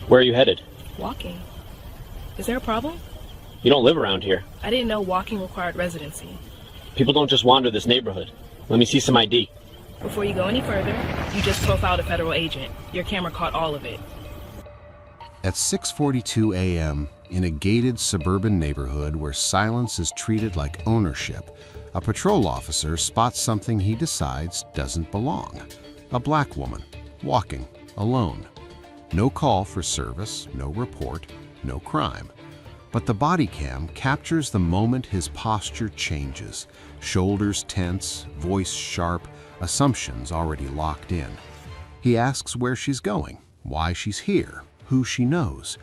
Where are you headed? Walking. Is there a problem? You don't live around here. I didn't know walking required residency. People don't just wander this neighborhood. Let me see some ID. Before you go any further, you just profiled a federal agent. Your camera caught all of it. At 6:42 a.m., in a gated suburban neighborhood where silence is treated like ownership, a patrol officer spots something he decides doesn't belong. A black woman, walking, alone. No call for service, no report, no crime. But the body cam captures the moment his posture changes. Shoulders tense, voice sharp, assumptions already locked in. He asks where she's going, why she's here, who she knows.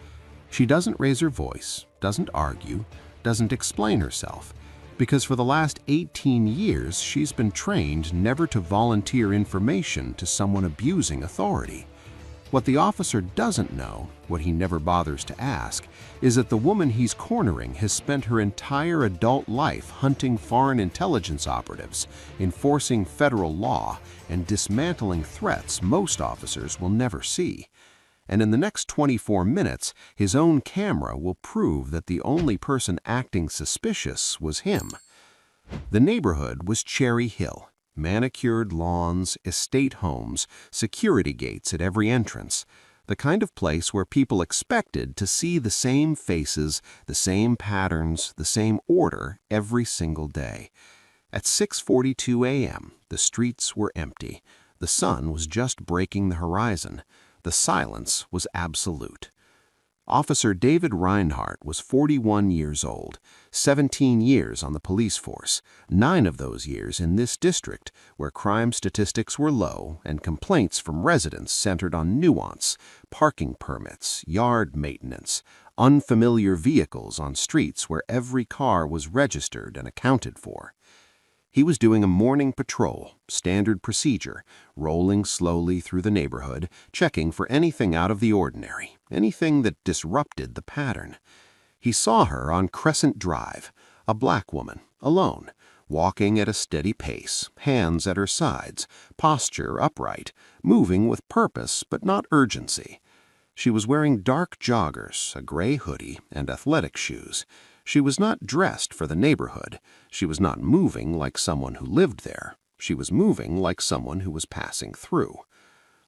She doesn't raise her voice, doesn't argue, doesn't explain herself, because for the last 18 years she's been trained never to volunteer information to someone abusing authority. What the officer doesn't know, what he never bothers to ask, is that the woman he's cornering has spent her entire adult life hunting foreign intelligence operatives, enforcing federal law, and dismantling threats most officers will never see. And in the next 24 minutes, his own camera will prove that the only person acting suspicious was him. The neighborhood was Cherry Hill. Manicured lawns, estate homes, security gates at every entrance. The kind of place where people expected to see the same faces, the same patterns, the same order every single day. At 6:42 a.m., the streets were empty. The sun was just breaking the horizon. The silence was absolute. Officer David Reinhardt was 41 years old, 17 years on the police force, 9 of those years in this district where crime statistics were low and complaints from residents centered on nuance, parking permits, yard maintenance, unfamiliar vehicles on streets where every car was registered and accounted for. He was doing a morning patrol, standard procedure, rolling slowly through the neighborhood, checking for anything out of the ordinary, anything that disrupted the pattern. He saw her on Crescent Drive, a black woman, alone, walking at a steady pace, hands at her sides, posture upright, moving with purpose but not urgency. She was wearing dark joggers, a gray hoodie, and athletic shoes. She was not dressed for the neighborhood. She was not moving like someone who lived there. She was moving like someone who was passing through.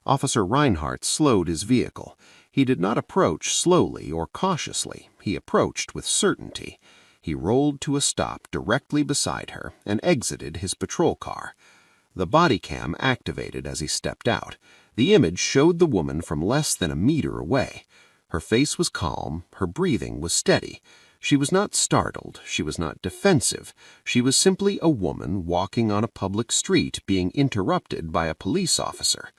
Officer Reinhardt slowed his vehicle. He did not approach slowly or cautiously. He approached with certainty. He rolled to a stop directly beside her and exited his patrol car. The body cam activated as he stepped out. The image showed the woman from less than a meter away. Her face was calm. Her breathing was steady. She was not startled, she was not defensive, she was simply a woman walking on a public street being interrupted by a police officer.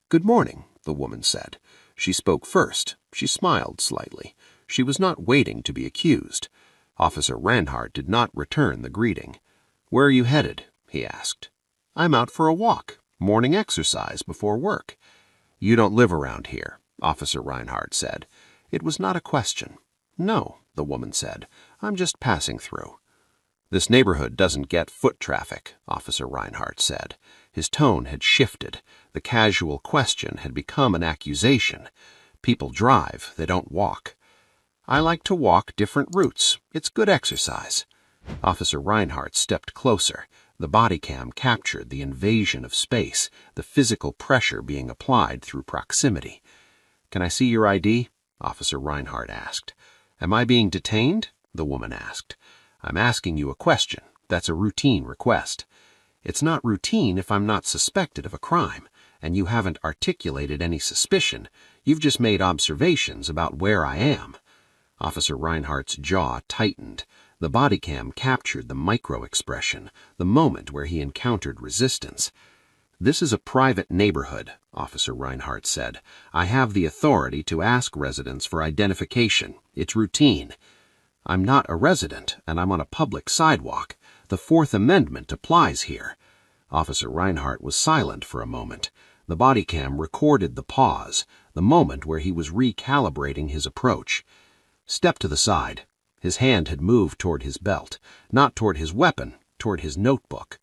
"Good morning," the woman said. She spoke first. She smiled slightly. She was not waiting to be accused. Officer Reinhardt did not return the greeting. "Where are you headed?" he asked. "I'm out for a walk, morning exercise before work." "You don't live around here," Officer Reinhardt said. It was not a question. "No," the woman said. "I'm just passing through." "This neighborhood doesn't get foot traffic," Officer Reinhardt said. His tone had shifted. The casual question had become an accusation. "People drive, they don't walk." "I like to walk different routes. It's good exercise." Officer Reinhardt stepped closer. The body cam captured the invasion of space, the physical pressure being applied through proximity. "Can I see your ID?" Officer Reinhardt asked. "Am I being detained?" the woman asked. "I'm asking you a question. That's a routine request." "It's not routine if I'm not suspected of a crime, and you haven't articulated any suspicion. You've just made observations about where I am." Officer Reinhardt's jaw tightened. The body cam captured the micro-expression, the moment where he encountered resistance. "This is a private neighborhood," Officer Reinhardt said. "I have the authority to ask residents for identification. It's routine." "I'm not a resident, and I'm on a public sidewalk. The Fourth Amendment applies here." Officer Reinhardt was silent for a moment. The body cam recorded the pause, the moment where he was recalibrating his approach. "Step to the side." His hand had moved toward his belt, not toward his weapon, toward his notebook.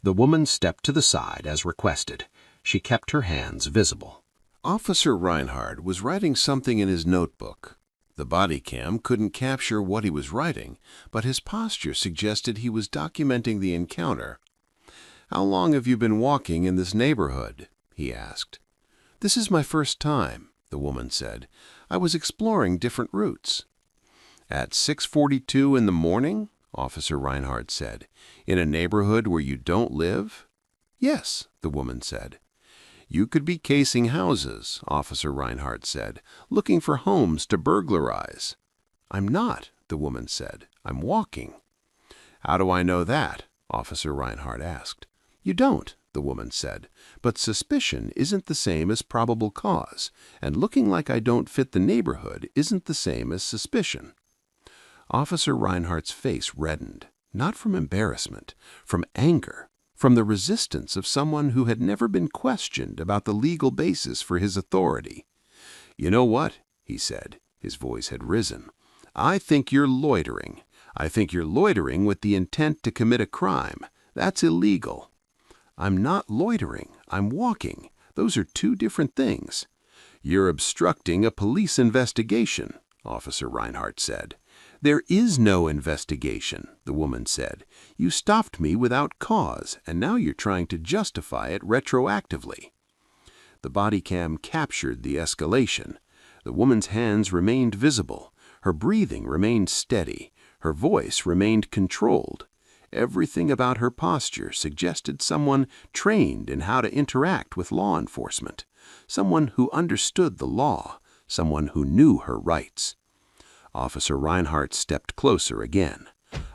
The woman stepped to the side as requested. She kept her hands visible. Officer Reinhardt was writing something in his notebook. The body cam couldn't capture what he was writing, but his posture suggested he was documenting the encounter. "How long have you been walking in this neighborhood?" he asked. "This is my first time," the woman said. "I was exploring different routes." "At 6:42 in the morning?" Officer Reinhardt said. "In a neighborhood where you don't live?" "Yes," the woman said. "You could be casing houses," Officer Reinhardt said, "looking for homes to burglarize." "I'm not," the woman said. "I'm walking." "How do I know that?" Officer Reinhardt asked. "You don't," the woman said, "but suspicion isn't the same as probable cause, and looking like I don't fit the neighborhood isn't the same as suspicion." Officer Reinhardt's face reddened, not from embarrassment, from anger, from the resistance of someone who had never been questioned about the legal basis for his authority. "You know what?" he said. His voice had risen. "I think you're loitering. I think you're loitering with the intent to commit a crime. That's illegal." "I'm not loitering. I'm walking. Those are two different things." "You're obstructing a police investigation," Officer Reinhardt said. "There is no investigation," the woman said. "You stopped me without cause, and now you're trying to justify it retroactively." The body cam captured the escalation. The woman's hands remained visible. Her breathing remained steady. Her voice remained controlled. Everything about her posture suggested someone trained in how to interact with law enforcement, someone who understood the law, someone who knew her rights. Officer Reinhardt stepped closer again.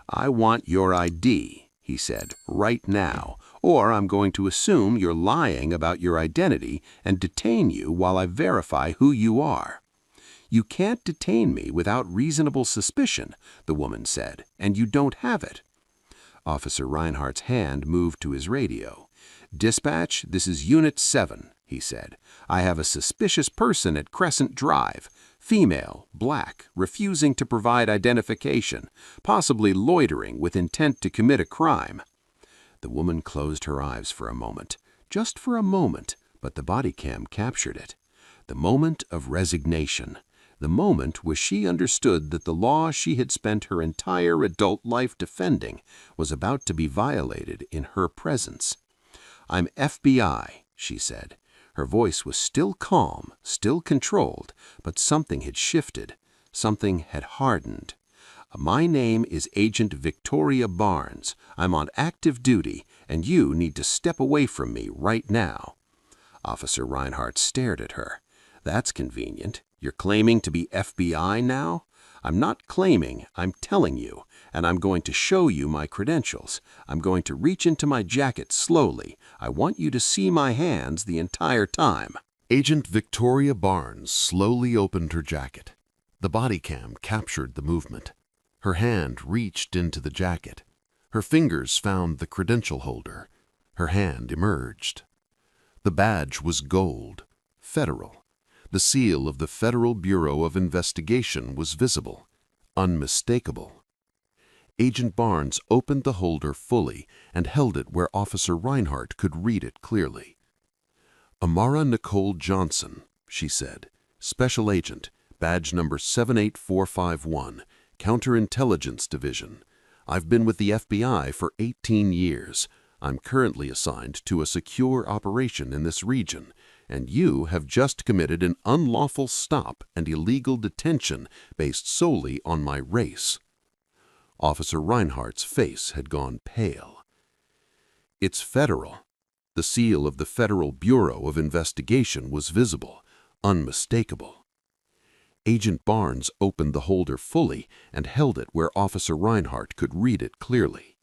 "I want your ID," he said, "right now, or I'm going to assume you're lying about your identity and detain you while I verify who you are." "You can't detain me without reasonable suspicion," the woman said, "and you don't have it." Officer Reinhardt's hand moved to his radio. "Dispatch, this is Unit 7, he said. "I have a suspicious person at Crescent Drive. Female, black, refusing to provide identification, possibly loitering with intent to commit a crime." The woman closed her eyes for a moment, just for a moment, but the body cam captured it. The moment of resignation, the moment where she understood that the law she had spent her entire adult life defending was about to be violated in her presence. "I'm FBI," she said. Her voice was still calm, still controlled, but something had shifted. Something had hardened. "My name is Agent Victoria Barnes. I'm on active duty, and you need to step away from me right now." Officer Reinhardt stared at her. "That's convenient. You're claiming to be FBI now?" "I'm not claiming, I'm telling you, and I'm going to show you my credentials. I'm going to reach into my jacket slowly. I want you to see my hands the entire time." Agent Victoria Barnes slowly opened her jacket. The body cam captured the movement. Her hand reached into the jacket. Her fingers found the credential holder. Her hand emerged. The badge was gold, federal. The seal of the Federal Bureau of Investigation was visible, unmistakable. Agent Barnes opened the holder fully and held it where Officer Reinhardt could read it clearly. "Amara Nicole Johnson," she said, "Special Agent, badge number 78451, Counterintelligence Division. I've been with the FBI for 18 years. I'm currently assigned to a secure operation in this region, and you have just committed an unlawful stop and illegal detention based solely on my race." Officer Reinhardt's face had gone pale. "It's federal." The seal of the Federal Bureau of Investigation was visible, unmistakable. Agent Barnes opened the holder fully and held it where Officer Reinhardt could read it clearly.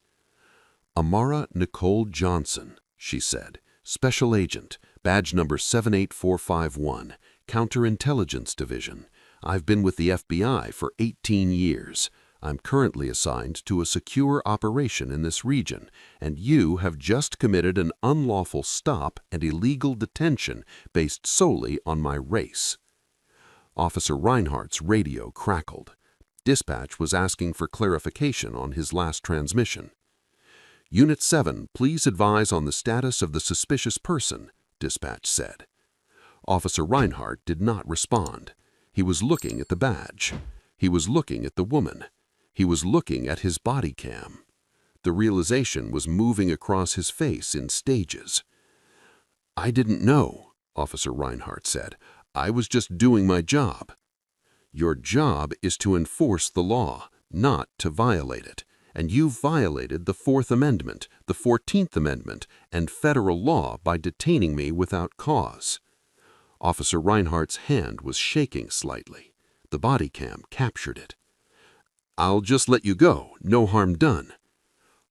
"Amara Nicole Johnson," she said, "Special Agent, badge number 78451, Counterintelligence Division. I've been with the FBI for 18 years. I'm currently assigned to a secure operation in this region, and you have just committed an unlawful stop and illegal detention based solely on my race." Officer Reinhardt's radio crackled. Dispatch was asking for clarification on his last transmission. "Unit 7, please advise on the status of the suspicious person," Dispatch said. Officer Reinhardt did not respond. He was looking at the badge. He was looking at the woman. He was looking at his body cam. The realization was moving across his face in stages. "I didn't know," Officer Reinhardt said. "I was just doing my job." "Your job is to enforce the law, not to violate it. And you've violated the Fourth Amendment, the 14th Amendment, and federal law by detaining me without cause." Officer Reinhardt's hand was shaking slightly. The body cam captured it. "I'll just let you go. No harm done."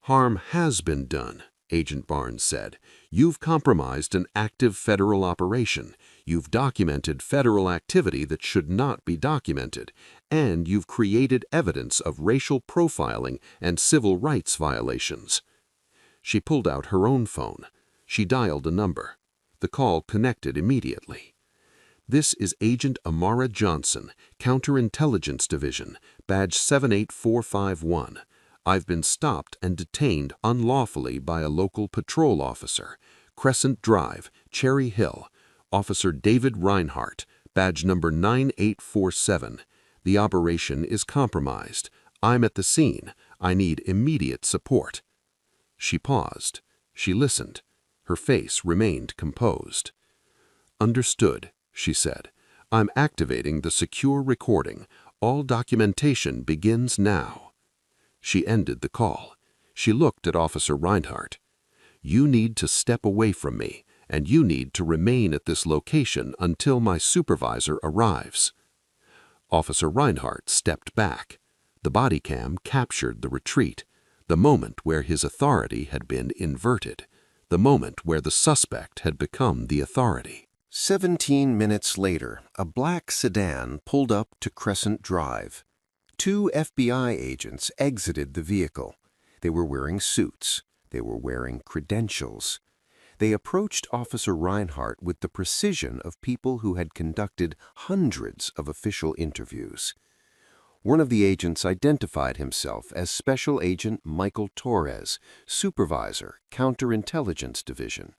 "Harm has been done," Agent Barnes said. "You've compromised an active federal operation. You've documented federal activity that should not be documented. And you've created evidence of racial profiling and civil rights violations." She pulled out her own phone. She dialed a number. The call connected immediately. "This is Agent Amara Johnson, Counterintelligence Division, Badge 78451. I've been stopped and detained unlawfully by a local patrol officer. Crescent Drive, Cherry Hill. Officer David Reinhardt, badge number 9847. The operation is compromised. I'm at the scene. I need immediate support." She paused. She listened. Her face remained composed. "Understood," she said. "I'm activating the secure recording. All documentation begins now." She ended the call. She looked at Officer Reinhardt. "You need to step away from me, and you need to remain at this location until my supervisor arrives." Officer Reinhardt stepped back. The body cam captured the retreat, the moment where his authority had been inverted, the moment where the suspect had become the authority. 17 minutes later, a black sedan pulled up to Crescent Drive. 2 FBI agents exited the vehicle. They were wearing suits. They were wearing credentials. They approached Officer Reinhardt with the precision of people who had conducted hundreds of official interviews. One of the agents identified himself as Special Agent Michael Torres, Supervisor, Counterintelligence Division.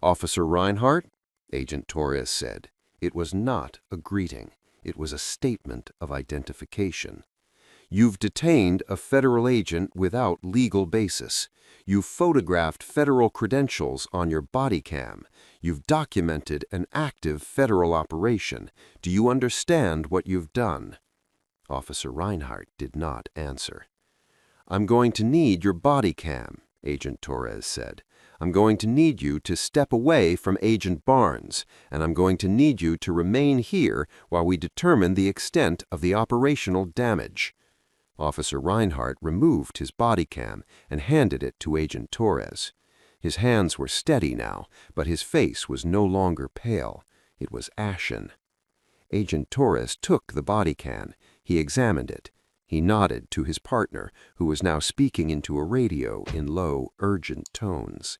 "Officer Reinhardt," Agent Torres said. It was not a greeting. It was a statement of identification. "You've detained a federal agent without legal basis. You've photographed federal credentials on your body cam. You've documented an active federal operation. Do you understand what you've done?" Officer Reinhardt did not answer. "I'm going to need your body cam," Agent Torres said. "I'm going to need you to step away from Agent Barnes, and I'm going to need you to remain here while we determine the extent of the operational damage." Officer Reinhardt removed his body cam and handed it to Agent Torres. His hands were steady now, but his face was no longer pale. It was ashen. Agent Torres took the body cam. He examined it. He nodded to his partner, who was now speaking into a radio in low, urgent tones.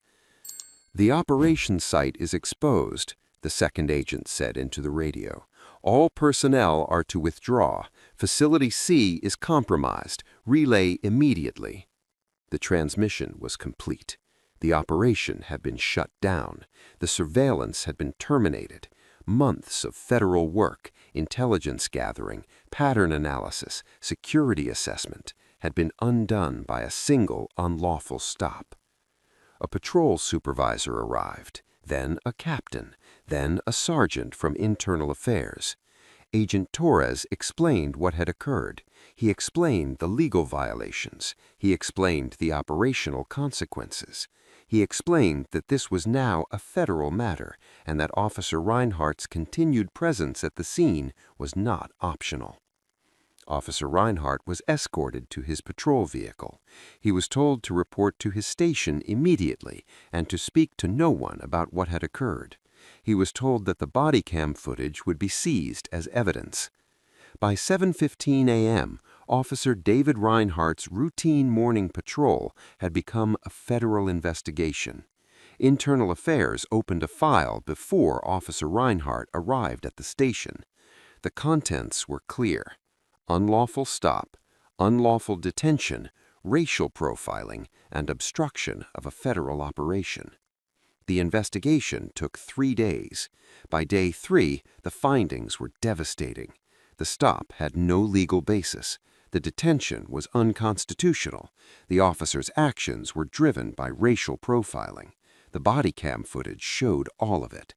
"The operation site is exposed," the second agent said into the radio. "All personnel are to withdraw. Facility C is compromised. Relay immediately." The transmission was complete. The operation had been shut down. The surveillance had been terminated. Months of federal work, intelligence gathering, pattern analysis, security assessment had been undone by a single unlawful stop. A patrol supervisor arrived, then a captain, then a sergeant from Internal Affairs. Agent Torres explained what had occurred. He explained the legal violations. He explained the operational consequences. He explained that this was now a federal matter and that Officer Reinhardt's continued presence at the scene was not optional. Officer Reinhardt was escorted to his patrol vehicle. He was told to report to his station immediately and to speak to no one about what had occurred. He was told that the body cam footage would be seized as evidence. By 7:15 a.m., Officer David Reinhardt's routine morning patrol had become a federal investigation. Internal Affairs opened a file before Officer Reinhardt arrived at the station. The contents were clear: unlawful stop, unlawful detention, racial profiling, and obstruction of a federal operation. The investigation took 3 days. By day 3, the findings were devastating. The stop had no legal basis. The detention was unconstitutional. The officer's actions were driven by racial profiling. The body cam footage showed all of it.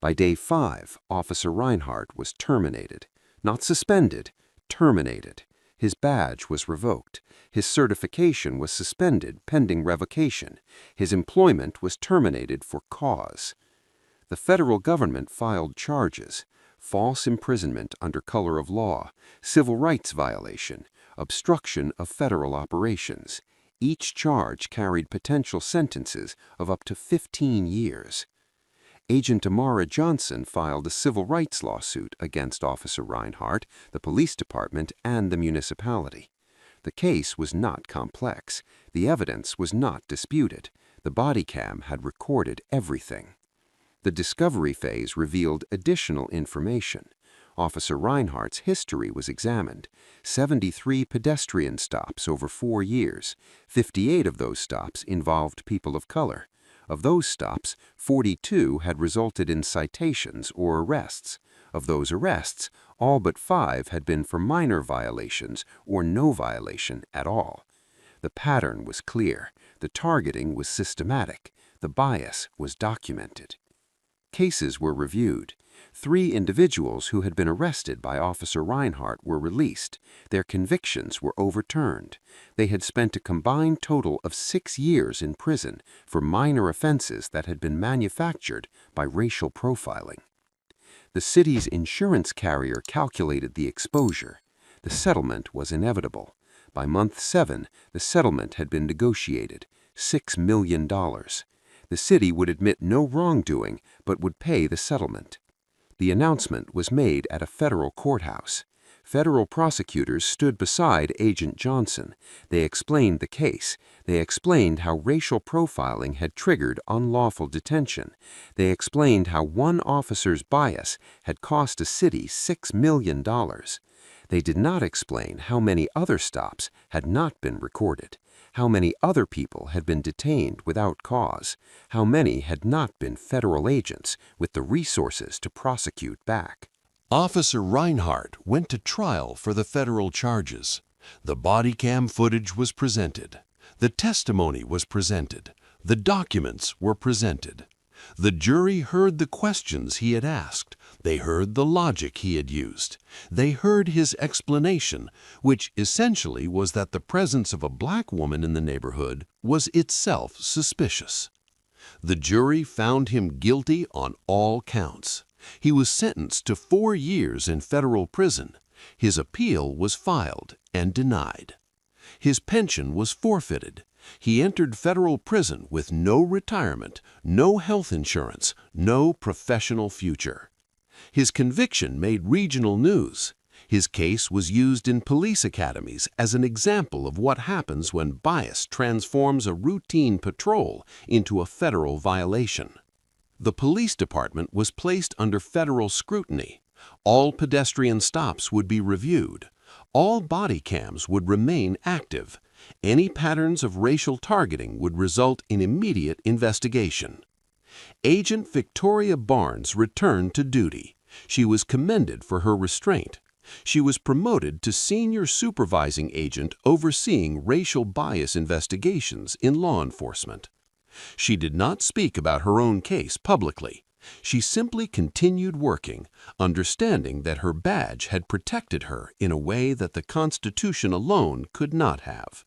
By day 5, Officer Reinhardt was terminated. Not suspended, terminated. His badge was revoked. His certification was suspended pending revocation. His employment was terminated for cause. The federal government filed charges: false imprisonment under color of law, civil rights violation, obstruction of federal operations. Each charge carried potential sentences of up to 15 years. Agent Amara Johnson filed a civil rights lawsuit against Officer Reinhardt, the police department, and the municipality. The case was not complex. The evidence was not disputed. The body cam had recorded everything. The discovery phase revealed additional information. Officer Reinhardt's history was examined. 73 pedestrian stops over 4 years. 58 of those stops involved people of color. Of those stops, 42 had resulted in citations or arrests. Of those arrests, all but 5 had been for minor violations or no violation at all. The pattern was clear. The targeting was systematic. The bias was documented. Cases were reviewed. 3 individuals who had been arrested by Officer Reinhardt were released. Their convictions were overturned. They had spent a combined total of 6 years in prison for minor offenses that had been manufactured by racial profiling. The city's insurance carrier calculated the exposure. The settlement was inevitable. By month 7, the settlement had been negotiated: $6 million. The city would admit no wrongdoing but would pay the settlement. The announcement was made at a federal courthouse. Federal prosecutors stood beside Agent Johnson. They explained the case. They explained how racial profiling had triggered unlawful detention. They explained how one officer's bias had cost a city $6 million. They did not explain how many other stops had not been recorded, how many other people had been detained without cause, how many had not been federal agents with the resources to prosecute back. Officer Reinhardt went to trial for the federal charges. The body cam footage was presented. The testimony was presented. The documents were presented. The jury heard the questions he had asked. They heard the logic he had used. They heard his explanation, which essentially was that the presence of a black woman in the neighborhood was itself suspicious. The jury found him guilty on all counts. He was sentenced to 4 years in federal prison. His appeal was filed and denied. His pension was forfeited. He entered federal prison with no retirement, no health insurance, no professional future. His conviction made regional news. His case was used in police academies as an example of what happens when bias transforms a routine patrol into a federal violation. The police department was placed under federal scrutiny. All pedestrian stops would be reviewed. All body cams would remain active. Any patterns of racial targeting would result in immediate investigation. Agent Victoria Barnes returned to duty. She was commended for her restraint. She was promoted to senior supervising agent overseeing racial bias investigations in law enforcement. She did not speak about her own case publicly. She simply continued working, understanding that her badge had protected her in a way that the Constitution alone could not have.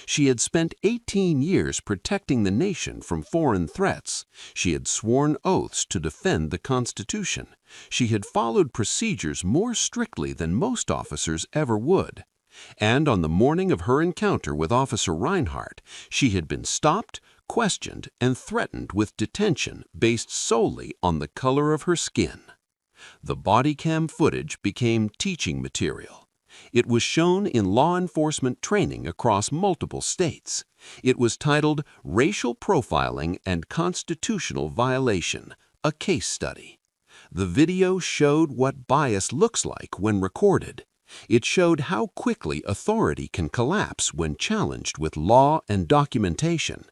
She had spent 18 years protecting the nation from foreign threats. She had sworn oaths to defend the Constitution. She had followed procedures more strictly than most officers ever would. And on the morning of her encounter with Officer Reinhardt, she had been stopped, questioned, and threatened with detention based solely on the color of her skin. The body cam footage became teaching material. It was shown in law enforcement training across multiple states. It was titled Racial Profiling and Constitutional Violation, a Case Study. The video showed what bias looks like when recorded. It showed how quickly authority can collapse when challenged with law and documentation.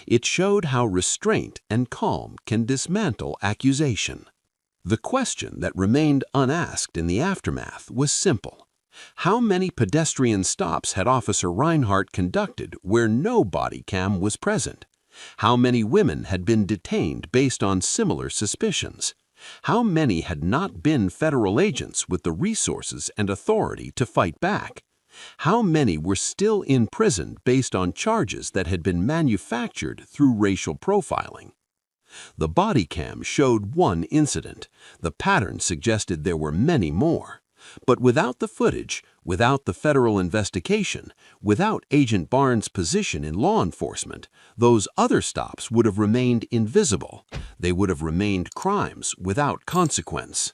It showed how restraint and calm can dismantle accusation. The question that remained unasked in the aftermath was simple. How many pedestrian stops had Officer Reinhardt conducted where no body cam was present? How many women had been detained based on similar suspicions? How many had not been federal agents with the resources and authority to fight back? How many were still in prison based on charges that had been manufactured through racial profiling? The body cam showed one incident. The pattern suggested there were many more. But without the footage, without the federal investigation, without Agent Barnes' position in law enforcement, those other stops would have remained invisible. They would have remained crimes without consequence.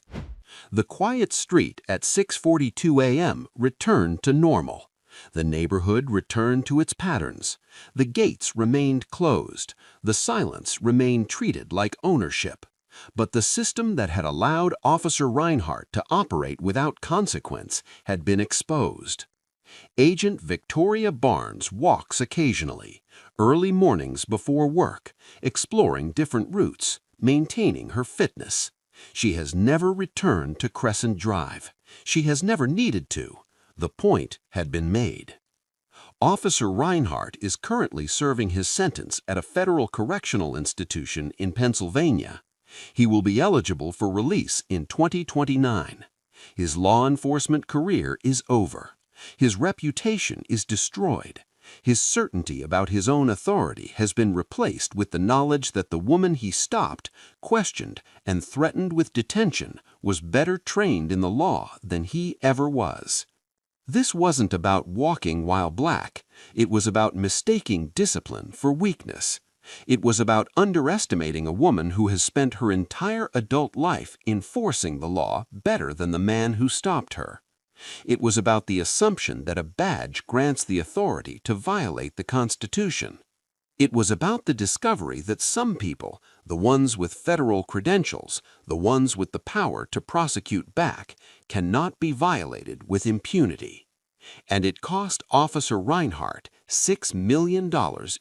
The quiet street at 6:42 a.m. returned to normal. The neighborhood returned to its patterns. The gates remained closed. The silence remained treated like ownership. But the system that had allowed Officer Reinhardt to operate without consequence had been exposed. Agent Victoria Barnes walks occasionally, early mornings before work, exploring different routes, maintaining her fitness. She has never returned to Crescent Drive. She has never needed to. The point had been made. Officer Reinhardt is currently serving his sentence at a federal correctional institution in Pennsylvania. He will be eligible for release in 2029. His law enforcement career is over. His reputation is destroyed. His certainty about his own authority has been replaced with the knowledge that the woman he stopped, questioned, and threatened with detention was better trained in the law than he ever was. This wasn't about walking while black. It was about mistaking discipline for weakness. It was about underestimating a woman who has spent her entire adult life enforcing the law better than the man who stopped her. It was about the assumption that a badge grants the authority to violate the Constitution. It was about the discovery that some people, the ones with federal credentials, the ones with the power to prosecute back, cannot be violated with impunity. And it cost Officer Reinhardt $6 million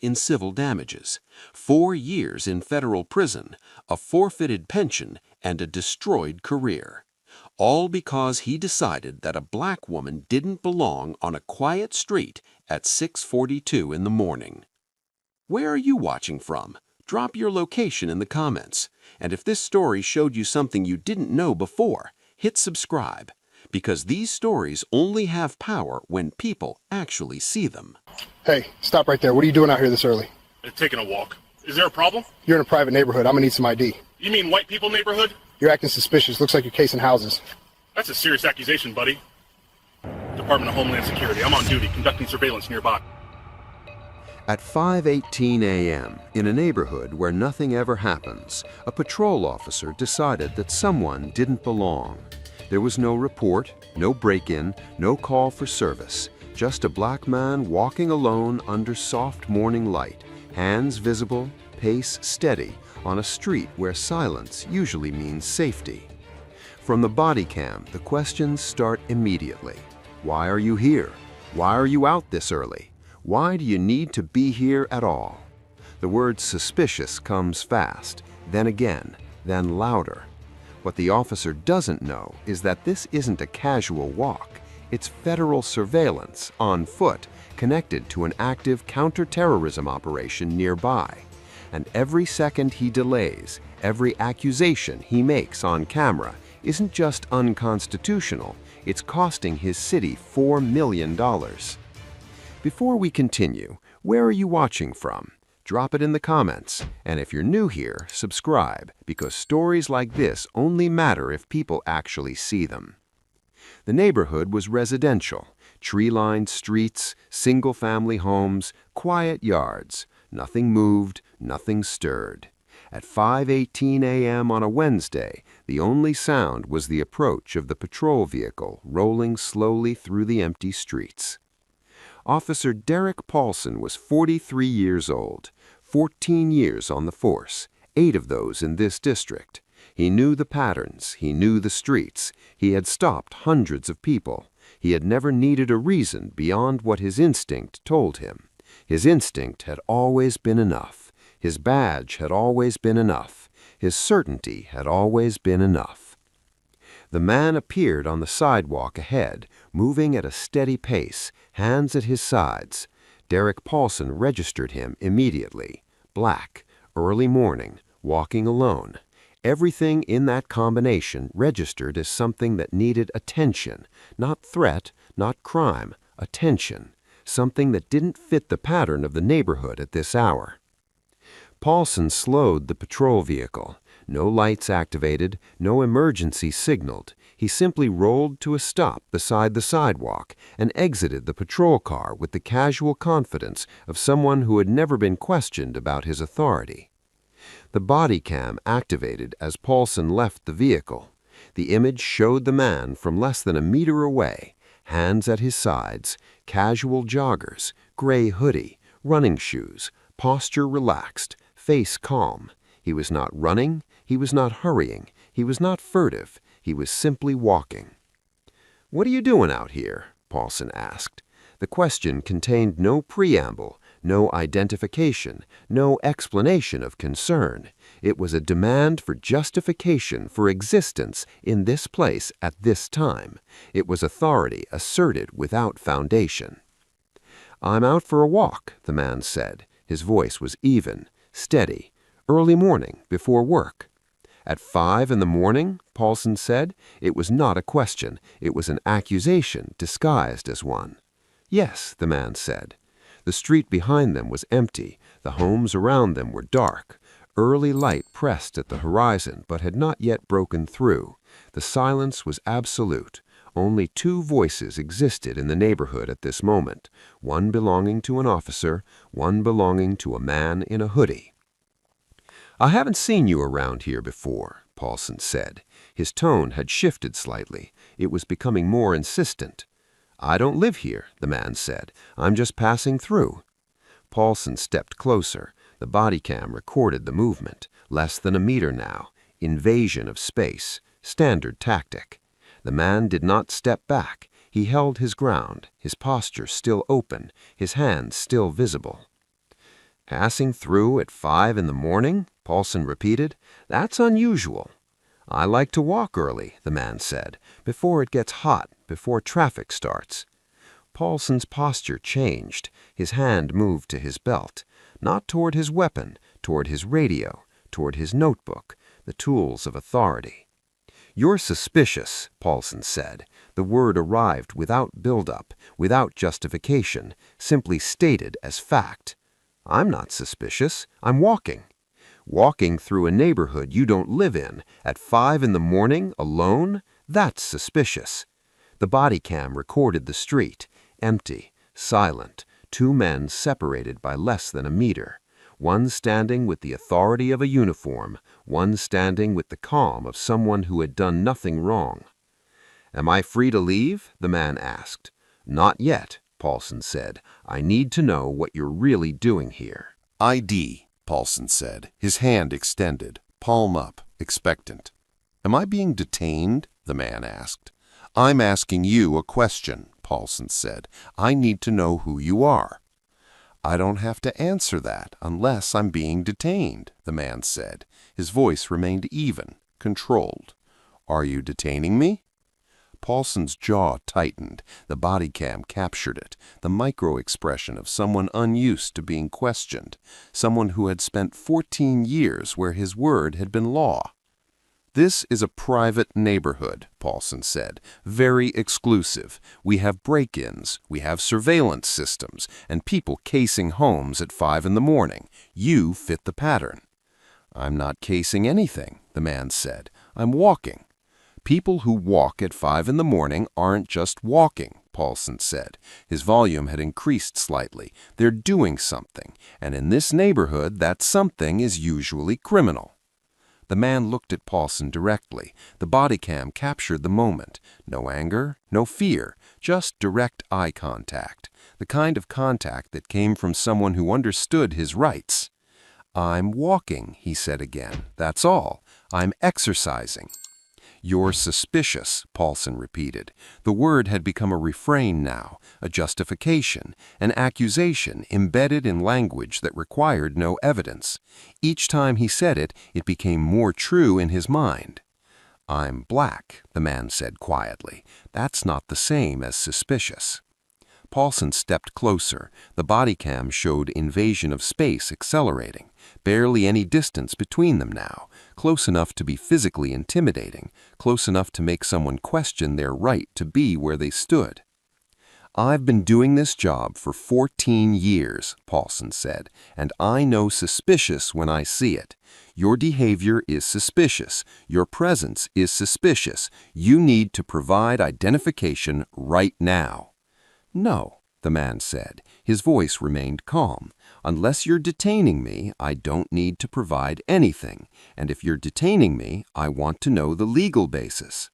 in civil damages, 4 years in federal prison, a forfeited pension, and a destroyed career. All because he decided that a black woman didn't belong on a quiet street at 6:42 in the morning. Where are you watching from? Drop your location in the comments. And if this story showed you something you didn't know before, hit subscribe. Because these stories only have power when people actually see them. Hey, stop right there. What are you doing out here this early? Taking a walk. Is there a problem? You're in a private neighborhood. I'm gonna need some ID. You mean white people neighborhood? You're acting suspicious. Looks like you're casing houses. That's a serious accusation, buddy. Department of Homeland Security. I'm on duty, conducting surveillance nearby. At 5:18 a.m., in a neighborhood where nothing ever happens, a patrol officer decided that someone didn't belong. There was no report, no break-in, no call for service, just a black man walking alone under soft morning light, hands visible, pace steady, on a street where silence usually means safety. From the body cam, the questions start immediately. Why are you here? Why are you out this early? Why do you need to be here at all? The word suspicious comes fast, then again, then louder. What the officer doesn't know is that this isn't a casual walk. It's federal surveillance, on foot, connected to an active counterterrorism operation nearby. And every second he delays, every accusation he makes on camera isn't just unconstitutional, it's costing his city $4 million. Before we continue, where are you watching from? Drop it in the comments, and if you're new here, subscribe, because stories like this only matter if people actually see them. The neighborhood was residential, tree-lined streets, single-family homes, quiet yards. Nothing moved, nothing stirred. At 5:18 a.m. on a Wednesday, the only sound was the approach of the patrol vehicle rolling slowly through the empty streets. Officer Derek Paulson was 43 years old, 14 years on the force, 8 of those in this district. He knew the patterns, he knew the streets, he had stopped hundreds of people. He had never needed a reason beyond what his instinct told him. His instinct had always been enough. His badge had always been enough. His certainty had always been enough. The man appeared on the sidewalk ahead, moving at a steady pace, hands at his sides. Derek Paulson registered him immediately. Black, early morning, walking alone. Everything in that combination registered as something that needed attention, not threat, not crime, attention, something that didn't fit the pattern of the neighborhood at this hour. Paulson slowed the patrol vehicle. No lights activated, no emergency signaled. He simply rolled to a stop beside the sidewalk and exited the patrol car with the casual confidence of someone who had never been questioned about his authority. The body cam activated as Paulson left the vehicle. The image showed the man from less than a meter away, hands at his sides, casual joggers, gray hoodie, running shoes, posture relaxed, face calm. He was not running, he was not hurrying, he was not furtive, he was simply walking. "What are you doing out here?" Paulson asked. The question contained no preamble, no identification, no explanation of concern. It was a demand for justification for existence in this place at this time. It was authority asserted without foundation. "I'm out for a walk," the man said. His voice was even, steady. "Early morning, before work." "At 5 in the morning?" Paulson said. It was not a question. It was an accusation disguised as one. "Yes," the man said. The street behind them was empty. The homes around them were dark. Early light pressed at the horizon but had not yet broken through. The silence was absolute. Only two voices existed in the neighborhood at this moment, one belonging to an officer, one belonging to a man in a hoodie. "I haven't seen you around here before," Paulson said. His tone had shifted slightly. It was becoming more insistent. "I don't live here," the man said. "I'm just passing through." Paulson stepped closer. The body cam recorded the movement. Less than a meter now. Invasion of space. Standard tactic. The man did not step back. He held his ground, his posture still open, his hands still visible. "Passing through at 5 in the morning?" Paulson repeated. "That's unusual." "I like to walk early," the man said, "before it gets hot, before traffic starts." Paulson's posture changed. His hand moved to his belt, not toward his weapon, toward his radio, toward his notebook, the tools of authority. "You're suspicious," Paulson said. The word arrived without build-up, without justification, simply stated as fact. "I'm not suspicious. I'm walking." "Walking through a neighborhood you don't live in, at 5 in the morning, alone? That's suspicious." The body cam recorded the street, empty, silent, two men separated by less than a meter, one standing with the authority of a uniform, one standing with the calm of someone who had done nothing wrong. "Am I free to leave?" the man asked. "Not yet," Paulson said. "I need to know what you're really doing here." ID, Paulson said, his hand extended, palm up, expectant. "Am I being detained?" the man asked. "I'm asking you a question," Paulson said. "I need to know who you are." "I don't have to answer that unless I'm being detained," the man said. His voice remained even, controlled. "Are you detaining me?" Paulson's jaw tightened. The body cam captured it, the micro-expression of someone unused to being questioned, someone who had spent 14 years where his word had been law. "This is a private neighborhood," Paulson said, "very exclusive. We have break-ins, we have surveillance systems, and people casing homes at 5 in the morning. You fit the pattern." "I'm not casing anything," the man said. "I'm walking." "People who walk at 5 in the morning aren't just walking," Paulson said. His volume had increased slightly. "They're doing something, and in this neighborhood that something is usually criminal." The man looked at Paulson directly. The body cam captured the moment. No anger, no fear, just direct eye contact. The kind of contact that came from someone who understood his rights. "I'm walking," he said again. "That's all. I'm exercising." "You're suspicious," Paulson repeated. The word had become a refrain now, a justification, an accusation embedded in language that required no evidence. Each time he said it, it became more true in his mind. "I'm black," the man said quietly. "That's not the same as suspicious." Paulson stepped closer. The body cam showed invasion of space accelerating. Barely any distance between them now, close enough to be physically intimidating, close enough to make someone question their right to be where they stood. "I've been doing this job for 14 years, Paulson said, "and I know suspicious when I see it. Your behavior is suspicious. Your presence is suspicious. You need to provide identification right now." "No," the man said. His voice remained calm. "Unless you're detaining me, I don't need to provide anything. And if you're detaining me, I want to know the legal basis."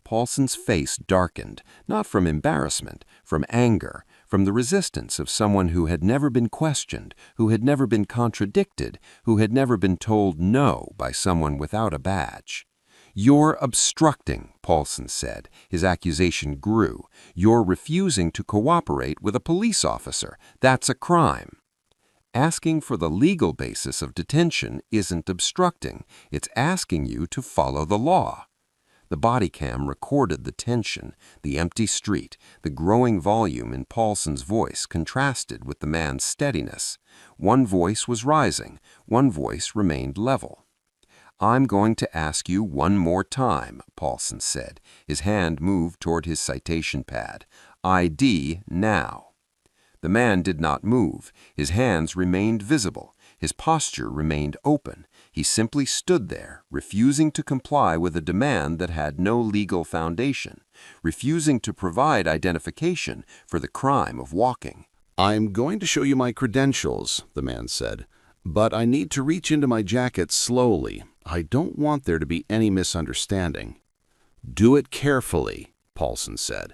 Paulson's face darkened, not from embarrassment, from anger, from the resistance of someone who had never been questioned, who had never been contradicted, who had never been told no by someone without a badge. "You're obstructing," Paulson said. His accusation grew. "You're refusing to cooperate with a police officer. That's a crime." "Asking for the legal basis of detention isn't obstructing. It's asking you to follow the law." The body cam recorded the tension, the empty street, the growing volume in Paulson's voice contrasted with the man's steadiness. One voice was rising, one voice remained level. "I'm going to ask you one more time," Paulson said. His hand moved toward his citation pad. "ID now." The man did not move. His hands remained visible. His posture remained open. He simply stood there, refusing to comply with a demand that had no legal foundation, refusing to provide identification for the crime of walking. "I'm going to show you my credentials," the man said, "but I need to reach into my jacket slowly. I don't want there to be any misunderstanding." "Do it carefully," Paulson said.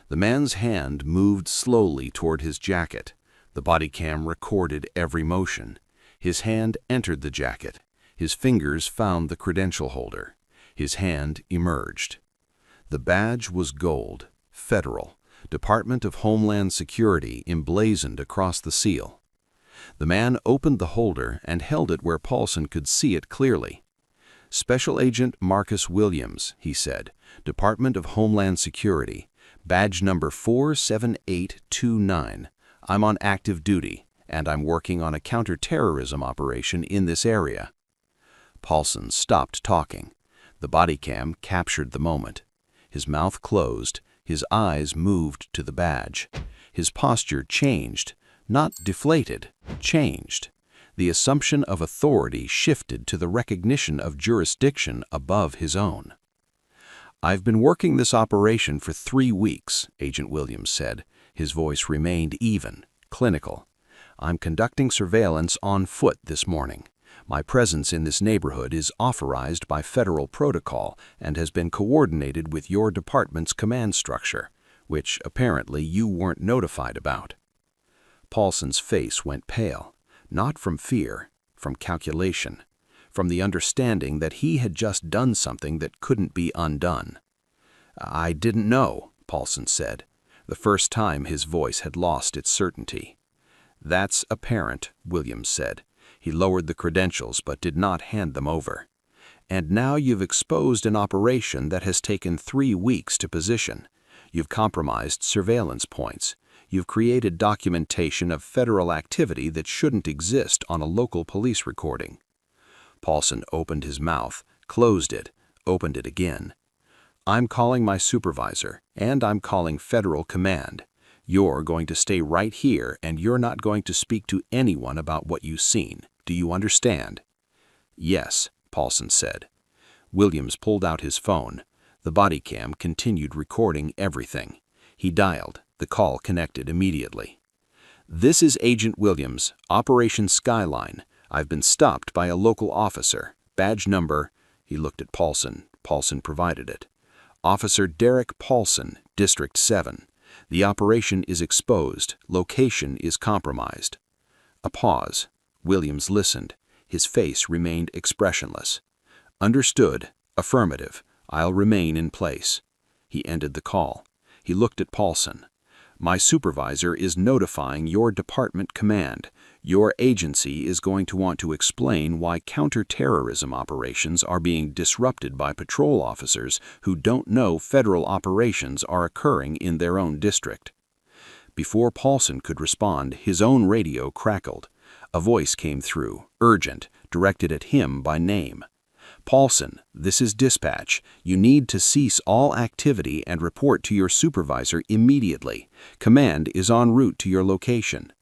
The man's hand moved slowly toward his jacket. The body cam recorded every motion. His hand entered the jacket. His fingers found the credential holder. His hand emerged. The badge was gold, Federal, Department of Homeland Security emblazoned across the seal. The man opened the holder and held it where Paulson could see it clearly. "Special Agent Marcus Williams," he said, "Department of Homeland Security, badge number 47829. I'm on active duty, and I'm working on a counterterrorism operation in this area." Paulson stopped talking. The body cam captured the moment. His mouth closed, his eyes moved to the badge. His posture changed, not deflated, changed. The assumption of authority shifted to the recognition of jurisdiction above his own. "I've been working this operation for 3 weeks, Agent Williams said. His voice remained even, clinical. "I'm conducting surveillance on foot this morning. My presence in this neighborhood is authorized by federal protocol and has been coordinated with your department's command structure, which apparently you weren't notified about." Paulson's face went pale, not from fear, from calculation, from the understanding that he had just done something that couldn't be undone. "I didn't know," Paulson said. The first time his voice had lost its certainty. "That's apparent," Williams said. He lowered the credentials but did not hand them over. "And now you've exposed an operation that has taken 3 weeks to position. You've compromised surveillance points. You've created documentation of federal activity that shouldn't exist on a local police recording." Paulson opened his mouth, closed it, opened it again. "I'm calling my supervisor, and I'm calling federal command. You're going to stay right here, and you're not going to speak to anyone about what you've seen. Do you understand?" "Yes," Paulson said. Williams pulled out his phone. The body cam continued recording everything. He dialed. The call connected immediately. "This is Agent Williams, Operation Skyline. I've been stopped by a local officer. Badge number," he looked at Paulson. Paulson provided it. "Officer Derek Paulson, District 7. The operation is exposed. Location is compromised." A pause. Williams listened. His face remained expressionless. "Understood. Affirmative. I'll remain in place. He ended the call. He looked at Paulson. My supervisor is notifying your department command. Your agency is going to want to explain why counterterrorism operations are being disrupted by patrol officers who don't know federal operations are occurring in their own district. Before Paulson could respond, his own radio crackled. A voice came through, urgent, directed at him by name. Paulson, this is dispatch. You need to cease all activity and report to your supervisor immediately. Command is en route to your location.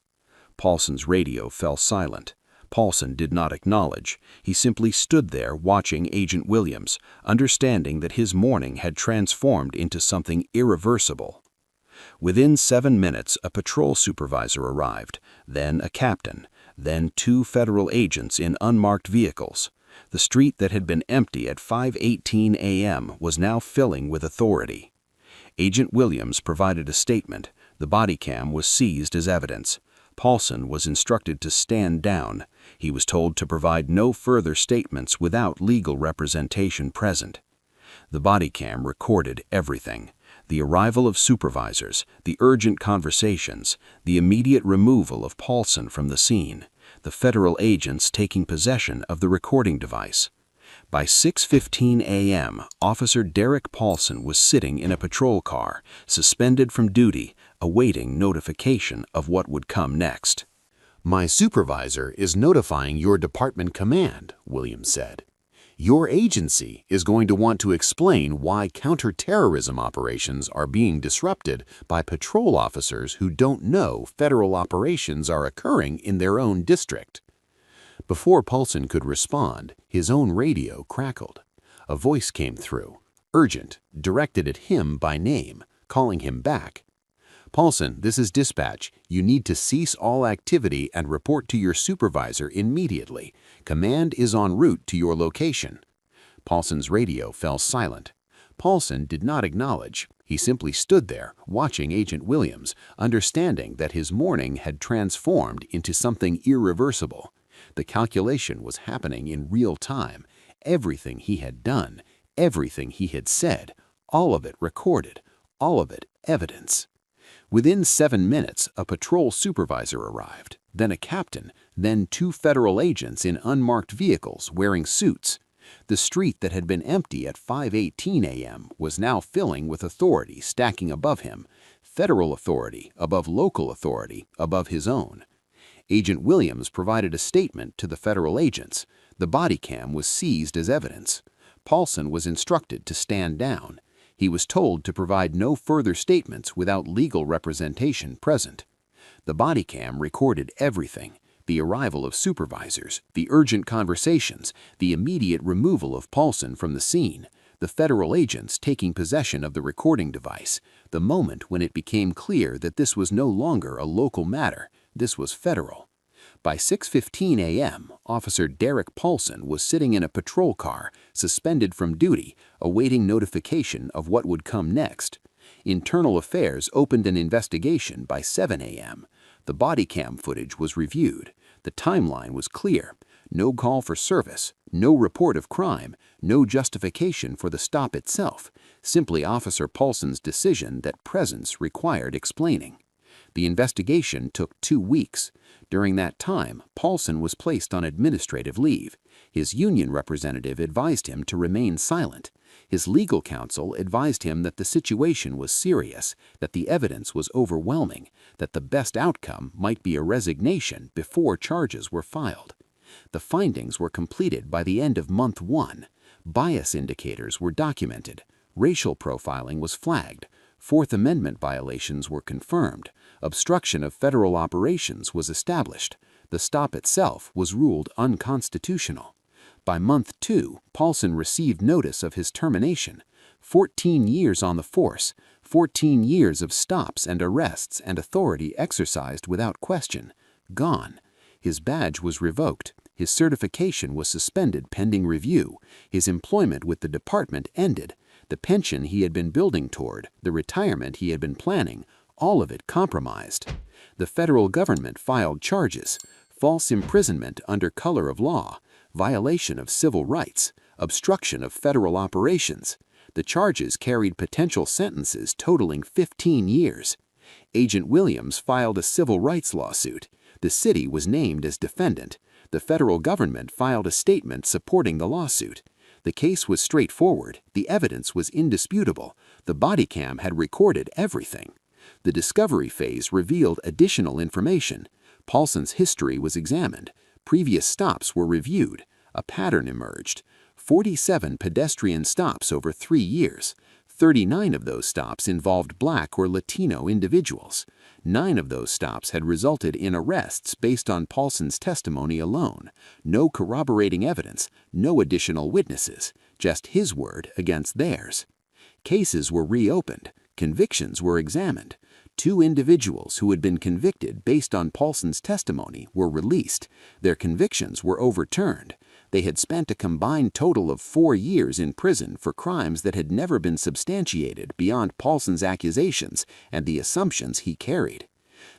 Paulson's radio fell silent. Paulson did not acknowledge. He simply stood there watching Agent Williams, understanding that his morning had transformed into something irreversible. Within 7 minutes, a patrol supervisor arrived, then a captain, then 2 federal agents in unmarked vehicles. The street that had been empty at 5:18 a.m. was now filling with authority. Agent Williams provided a statement. The body cam was seized as evidence. Paulson was instructed to stand down. He was told to provide no further statements without legal representation present. The body cam recorded everything. The arrival of supervisors, the urgent conversations, the immediate removal of Paulson from the scene, the federal agents taking possession of the recording device. By 6:15 a.m., Officer Derek Paulson was sitting in a patrol car, suspended from duty, awaiting notification of what would come next. My supervisor is notifying your department command, Williams said. Your agency is going to want to explain why counterterrorism operations are being disrupted by patrol officers who don't know federal operations are occurring in their own district. Before Paulson could respond, his own radio crackled. A voice came through, urgent, directed at him by name, calling him back. Paulson, this is dispatch. You need to cease all activity and report to your supervisor immediately. Command is en route to your location. Paulson's radio fell silent. Paulson did not acknowledge. He simply stood there, watching Agent Williams, understanding that his morning had transformed into something irreversible. The calculation was happening in real time. Everything he had done, everything he had said, all of it recorded, all of it evidence. Within 7 minutes, a patrol supervisor arrived, then a captain, then 2 federal agents in unmarked vehicles wearing suits. The street that had been empty at 5:18 a.m. was now filling with authority stacking above him, federal authority above local authority above his own. Agent Williams provided a statement to the federal agents. The body cam was seized as evidence. Paulson was instructed to stand down. He was told to provide no further statements without legal representation present. The body cam recorded everything: the arrival of supervisors, the urgent conversations, the immediate removal of Paulson from the scene, the federal agents taking possession of the recording device, the moment when it became clear that this was no longer a local matter, this was federal. By 6:15 a.m., Officer Derek Paulson was sitting in a patrol car, suspended from duty, awaiting notification of what would come next. Internal Affairs opened an investigation by 7 a.m. The body cam footage was reviewed. The timeline was clear. No call for service, no report of crime, no justification for the stop itself, simply Officer Paulson's decision that presence required explaining. The investigation took 2 weeks. During that time, Paulson was placed on administrative leave. His union representative advised him to remain silent. His legal counsel advised him that the situation was serious, that the evidence was overwhelming, that the best outcome might be a resignation before charges were filed. The findings were completed by the end of month 1. Bias indicators were documented. Racial profiling was flagged. Fourth Amendment violations were confirmed. Obstruction of federal operations was established. The stop itself was ruled unconstitutional. By month 2, Paulson received notice of his termination. 14 years on the force, 14 years of stops and arrests and authority exercised without question, gone. His badge was revoked. His certification was suspended pending review. His employment with the department ended. The pension he had been building toward, the retirement he had been planning, all of it compromised. The federal government filed charges: false imprisonment under color of law, violation of civil rights, obstruction of federal operations. The charges carried potential sentences totaling 15 years. Agent Williams filed a civil rights lawsuit. The city was named as defendant. The federal government filed a statement supporting the lawsuit. The case was straightforward. The evidence was indisputable. The body cam had recorded everything. The discovery phase revealed additional information. Paulson's history was examined. Previous stops were reviewed. A pattern emerged. 47 pedestrian stops over 3 years. 39 of those stops involved Black or Latino individuals. 9 of those stops had resulted in arrests based on Paulson's testimony alone. No corroborating evidence, no additional witnesses, just his word against theirs. Cases were reopened. Convictions were examined. 2 individuals who had been convicted based on Paulson's testimony were released. Their convictions were overturned. They had spent a combined total of 4 years in prison for crimes that had never been substantiated beyond Paulson's accusations and the assumptions he carried.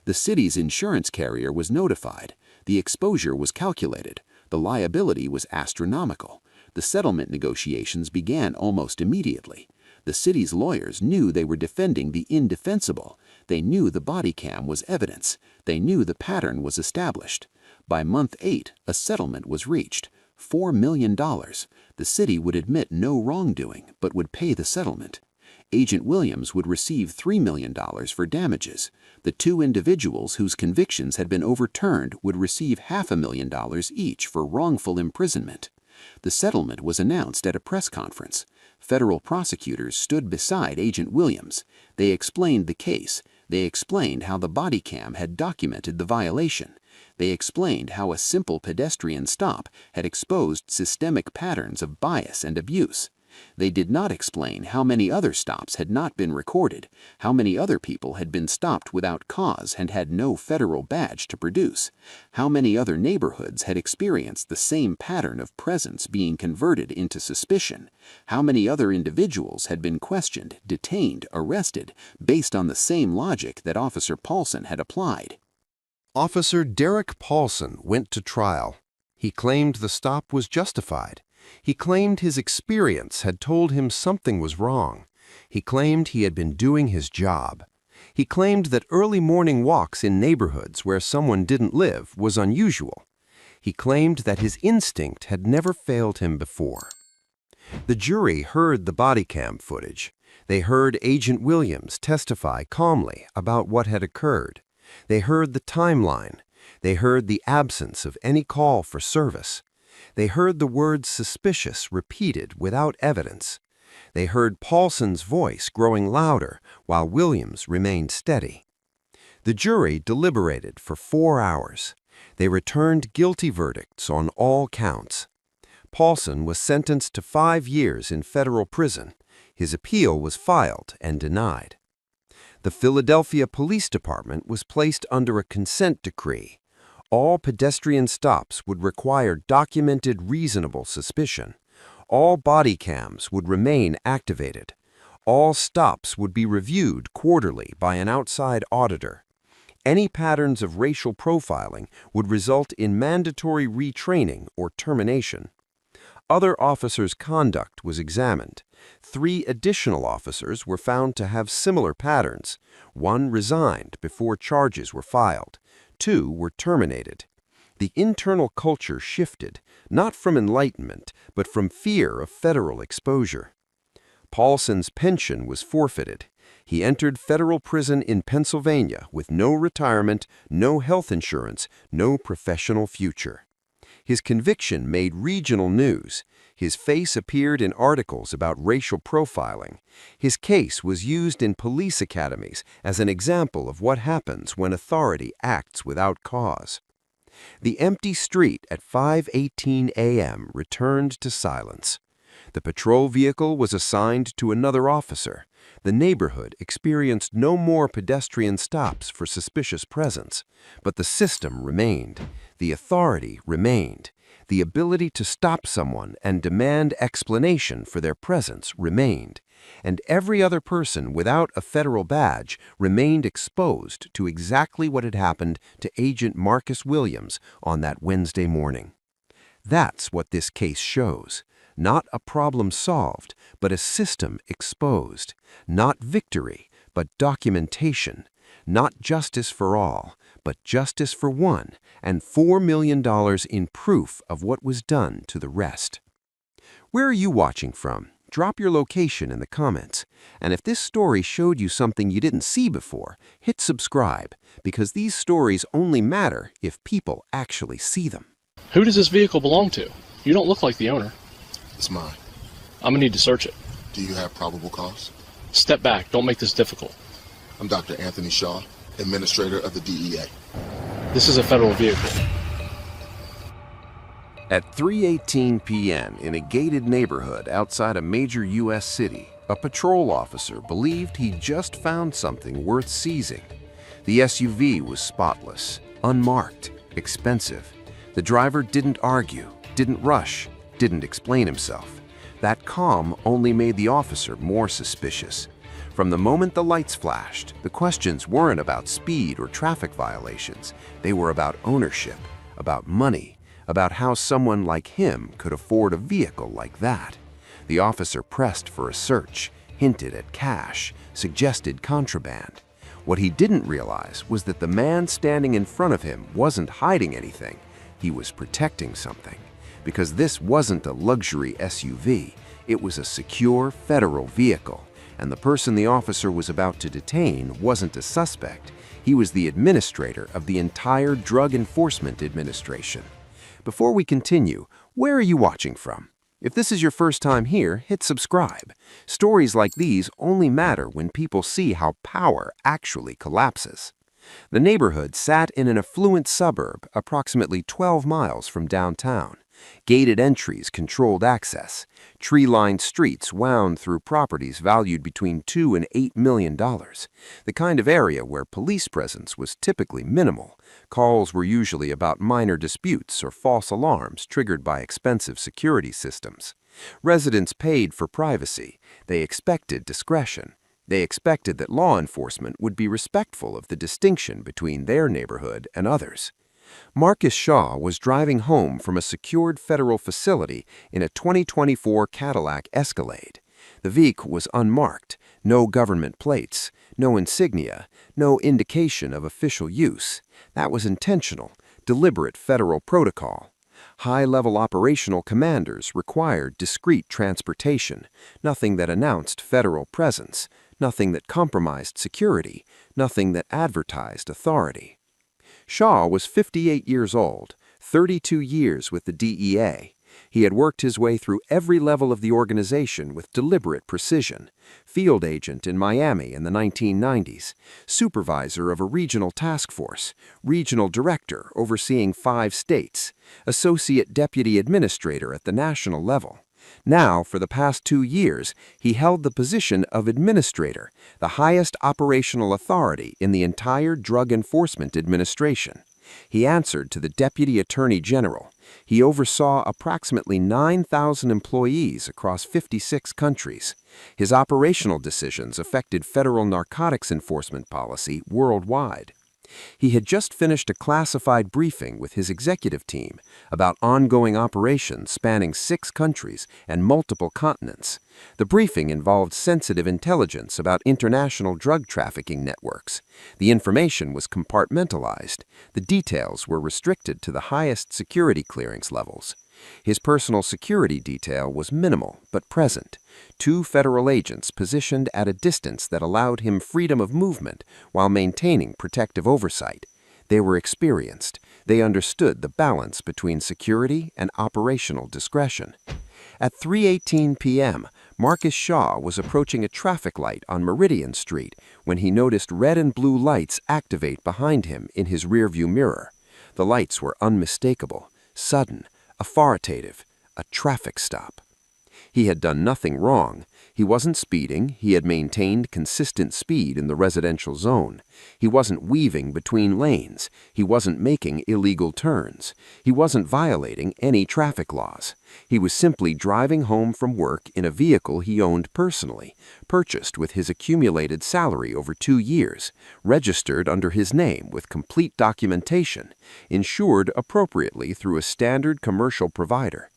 The city's insurance carrier was notified. The exposure was calculated. The liability was astronomical. The settlement negotiations began almost immediately. The city's lawyers knew they were defending the indefensible. They knew the body cam was evidence. They knew the pattern was established. By month 8, a settlement was reached. $4 million. The city would admit no wrongdoing, but would pay the settlement. Agent Williams would receive $3 million for damages. The 2 individuals whose convictions had been overturned would receive $500,000 each for wrongful imprisonment. The settlement was announced at a press conference. Federal prosecutors stood beside Agent Williams. They explained the case. They explained how the body cam had documented the violation. They explained how a simple pedestrian stop had exposed systemic patterns of bias and abuse. They did not explain how many other stops had not been recorded, how many other people had been stopped without cause and had no federal badge to produce, how many other neighborhoods had experienced the same pattern of presence being converted into suspicion, how many other individuals had been questioned, detained, arrested, based on the same logic that Officer Paulson had applied. Officer Derek Paulson went to trial. He claimed the stop was justified. He claimed his experience had told him something was wrong. He claimed he had been doing his job. He claimed that early morning walks in neighborhoods where someone didn't live was unusual. He claimed that his instinct had never failed him before. The jury heard the body cam footage. They heard Agent Williams testify calmly about what had occurred. They heard the timeline. They heard the absence of any call for service. They heard the word suspicious repeated without evidence. They heard Paulson's voice growing louder while Williams remained steady. The jury deliberated for 4 hours. They returned guilty verdicts on all counts. Paulson was sentenced to 5 years in federal prison. His appeal was filed and denied. The Philadelphia Police Department was placed under a consent decree. All pedestrian stops would require documented reasonable suspicion. All body cams would remain activated. All stops would be reviewed quarterly by an outside auditor. Any patterns of racial profiling would result in mandatory retraining or termination. Other officers' conduct was examined. 3 additional officers were found to have similar patterns. 1 resigned before charges were filed. 2 were terminated. The internal culture shifted, not from enlightenment, but from fear of federal exposure. Paulson's pension was forfeited. He entered federal prison in Pennsylvania with no retirement, no health insurance, no professional future. His conviction made regional news. His face appeared in articles about racial profiling. His case was used in police academies as an example of what happens when authority acts without cause. The empty street at 5:18 a.m. returned to silence. The patrol vehicle was assigned to another officer. The neighborhood experienced no more pedestrian stops for suspicious presence, but the system remained. The authority remained. The ability to stop someone and demand explanation for their presence remained. And every other person without a federal badge remained exposed to exactly what had happened to Agent Marcus Williams on that Wednesday morning. That's what this case shows. Not a problem solved, but a system exposed. Not victory, but documentation. Not justice for all, but justice for one, and $4 million in proof of what was done to the rest. Where are you watching from? Drop your location in the comments. And if this story showed you something you didn't see before, hit subscribe, because these stories only matter if people actually see them. Who does this vehicle belong to? You don't look like the owner. It's mine. I'm gonna need to search it. Do you have probable cause? Step back, don't make this difficult. I'm Dr. Anthony Shaw, Administrator of the DEA. This is a federal vehicle. At 3:18 p.m. in a gated neighborhood outside a major U.S. city, a patrol officer believed he'd just found something worth seizing. The SUV was spotless, unmarked, expensive. The driver didn't argue, didn't rush, didn't explain himself. That calm only made the officer more suspicious. From the moment the lights flashed, the questions weren't about speed or traffic violations. They were about ownership, about money, about how someone like him could afford a vehicle like that. The officer pressed for a search, hinted at cash, suggested contraband. What he didn't realize was that the man standing in front of him wasn't hiding anything. He was protecting something. Because this wasn't a luxury SUV, it was a secure federal vehicle. And the person the officer was about to detain wasn't a suspect. He was the administrator of the entire Drug Enforcement Administration. Before we continue, where are you watching from? If this is your first time here, hit subscribe. Stories like these only matter when people see how power actually collapses. The neighborhood sat in an affluent suburb approximately 12 miles from downtown. Gated entries controlled access. Tree-lined streets wound through properties valued between $2 and $8 million. The kind of area where police presence was typically minimal. Calls were usually about minor disputes or false alarms triggered by expensive security systems. Residents paid for privacy. They expected discretion. They expected that law enforcement would be respectful of the distinction between their neighborhood and others. Marcus Shaw was driving home from a secured federal facility in a 2024 Cadillac Escalade. The vehicle was unmarked, no government plates, no insignia, no indication of official use. That was intentional, deliberate federal protocol. High-level operational commanders required discreet transportation, nothing that announced federal presence, nothing that compromised security, nothing that advertised authority. Shaw was 58 years old, 32 years with the DEA. He had worked his way through every level of the organization with deliberate precision. Field agent in Miami in the 1990s, supervisor of a regional task force, regional director overseeing 5 states, associate deputy administrator at the national level. Now, for the past 2 years, he held the position of administrator, the highest operational authority in the entire Drug Enforcement Administration. He answered to the Deputy Attorney General. He oversaw approximately 9,000 employees across 56 countries. His operational decisions affected federal narcotics enforcement policy worldwide. He had just finished a classified briefing with his executive team about ongoing operations spanning 6 countries and multiple continents. The briefing involved sensitive intelligence about international drug trafficking networks. The information was compartmentalized. The details were restricted to the highest security clearance levels. His personal security detail was minimal but present. 2 federal agents positioned at a distance that allowed him freedom of movement while maintaining protective oversight. They were experienced. They understood the balance between security and operational discretion. At 3:18 p.m., Marcus Shaw was approaching a traffic light on Meridian Street when he noticed red and blue lights activate behind him in his rearview mirror. The lights were unmistakable, sudden, authoritative, a traffic stop. He had done nothing wrong. He wasn't speeding. He had maintained consistent speed in the residential zone. He wasn't weaving between lanes. He wasn't making illegal turns. He wasn't violating any traffic laws. He was simply driving home from work in a vehicle he owned personally, purchased with his accumulated salary over 2 years, registered under his name with complete documentation, insured appropriately through a standard commercial provider.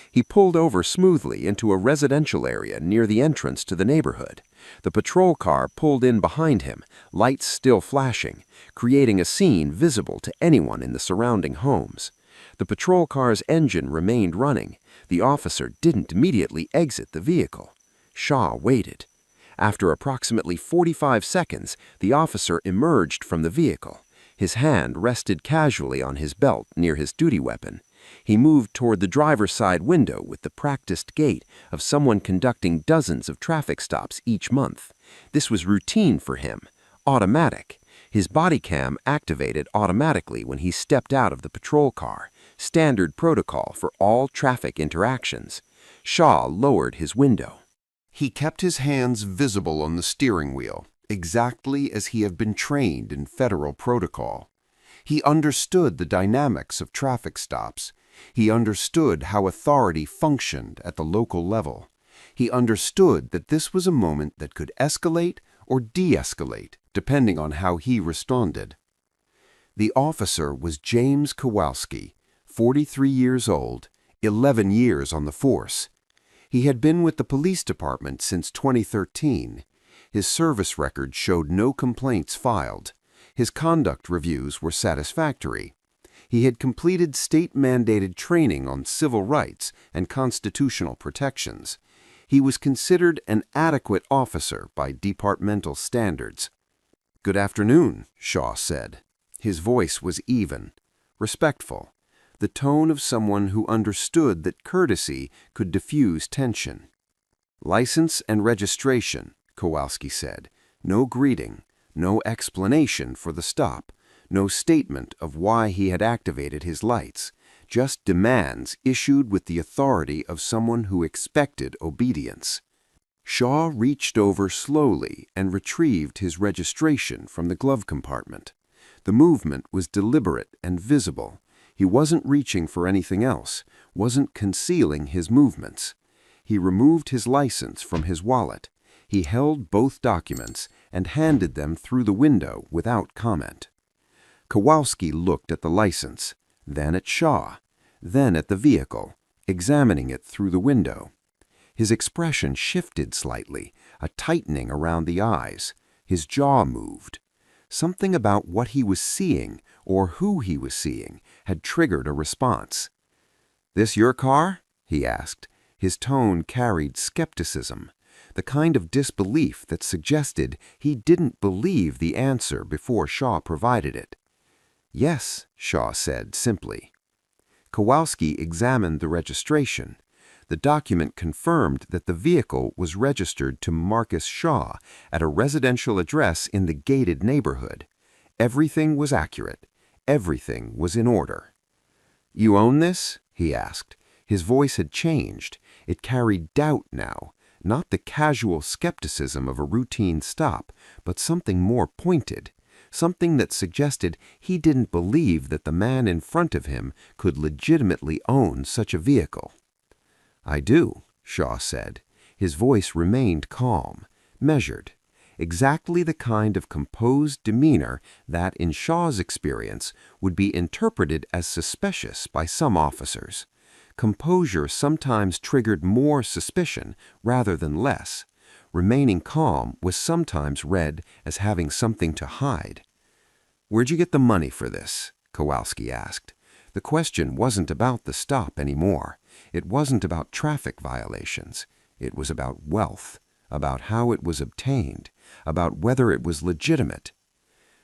He pulled over smoothly into a residential area near the entrance to the neighborhood. The patrol car pulled in behind him, lights still flashing, creating a scene visible to anyone in the surrounding homes. The patrol car's engine remained running. The officer didn't immediately exit the vehicle. Shaw waited. After approximately 45 seconds, the officer emerged from the vehicle. His hand rested casually on his belt near his duty weapon. He moved toward the driver's side window with the practiced gait of someone conducting dozens of traffic stops each month. This was routine for him, automatic. His body cam activated automatically when he stepped out of the patrol car, standard protocol for all traffic interactions. Shaw lowered his window. He kept his hands visible on the steering wheel, exactly as he had been trained in federal protocol. He understood the dynamics of traffic stops. He understood how authority functioned at the local level. He understood that this was a moment that could escalate or de-escalate, depending on how he responded. The officer was James Kowalski, 43 years old, 11 years on the force. He had been with the police department since 2013. His service record showed no complaints filed. His conduct reviews were satisfactory. He had completed state-mandated training on civil rights and constitutional protections. He was considered an adequate officer by departmental standards. "Good afternoon," Shaw said. His voice was even, respectful, the tone of someone who understood that courtesy could diffuse tension. "License and registration," Kowalski said. "No greeting, no explanation for the stop, no statement of why he had activated his lights, just demands issued with the authority of someone who expected obedience." Shaw reached over slowly and retrieved his registration from the glove compartment. The movement was deliberate and visible. He wasn't reaching for anything else, wasn't concealing his movements. He removed his license from his wallet. He held both documents and handed them through the window without comment. Kowalski looked at the license, then at Shaw, then at the vehicle, examining it through the window. His expression shifted slightly, a tightening around the eyes. His jaw moved. Something about what he was seeing, or who he was seeing, had triggered a response. "This your car?" he asked. His tone carried skepticism, the kind of disbelief that suggested he didn't believe the answer before Shaw provided it. "Yes," Shaw said simply. Kowalski examined the registration. The document confirmed that the vehicle was registered to Marcus Shaw at a residential address in the gated neighborhood. Everything was accurate. Everything was in order. "You own this?" he asked. His voice had changed. It carried doubt now, not the casual skepticism of a routine stop, but something more pointed, something that suggested he didn't believe that the man in front of him could legitimately own such a vehicle. "I do," Shaw said. His voice remained calm, measured, exactly the kind of composed demeanor that, in Shaw's experience, would be interpreted as suspicious by some officers. Composure sometimes triggered more suspicion rather than less. Remaining calm was sometimes read as having something to hide. "Where'd you get the money for this?" Kowalski asked. The question wasn't about the stop anymore. It wasn't about traffic violations. It was about wealth, about how it was obtained, about whether it was legitimate.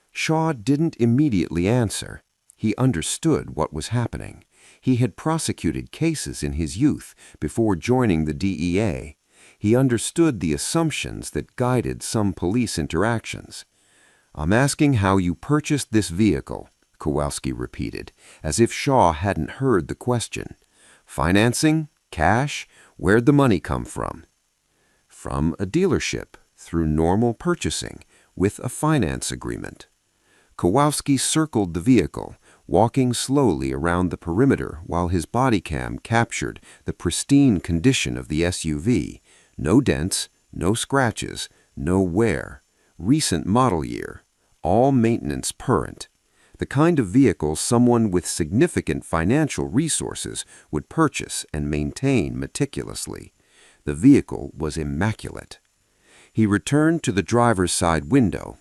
Shaw didn't immediately answer. He understood what was happening. He had prosecuted cases in his youth before joining the DEA. He understood the assumptions that guided some police interactions. "I'm asking how you purchased this vehicle," Kowalski repeated, as if Shaw hadn't heard the question. "Financing? Cash? Where'd the money come from?" "From a dealership, through normal purchasing, with a finance agreement." Kowalski circled the vehicle, walking slowly around the perimeter while his body cam captured the pristine condition of the SUV. No dents, no scratches, no wear. Recent model year. All maintenance current. The kind of vehicle someone with significant financial resources would purchase and maintain meticulously. The vehicle was immaculate. He returned to the driver's side window.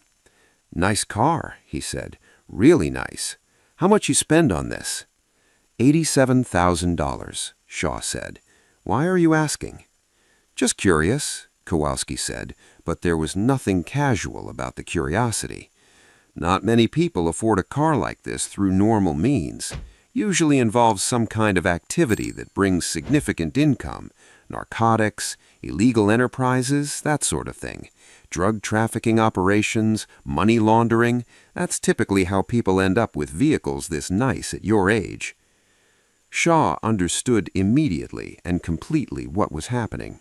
"Nice car," he said. "Really nice. How much you spend on this?" $87,000, Shaw said. "Why are you asking?" "Just curious," Kowalski said, but there was nothing casual about the curiosity. "Not many people afford a car like this through normal means. Usually involves some kind of activity that brings significant income, narcotics, illegal enterprises, that sort of thing. Drug trafficking operations, money laundering, that's typically how people end up with vehicles this nice at your age." Shaw understood immediately and completely what was happening.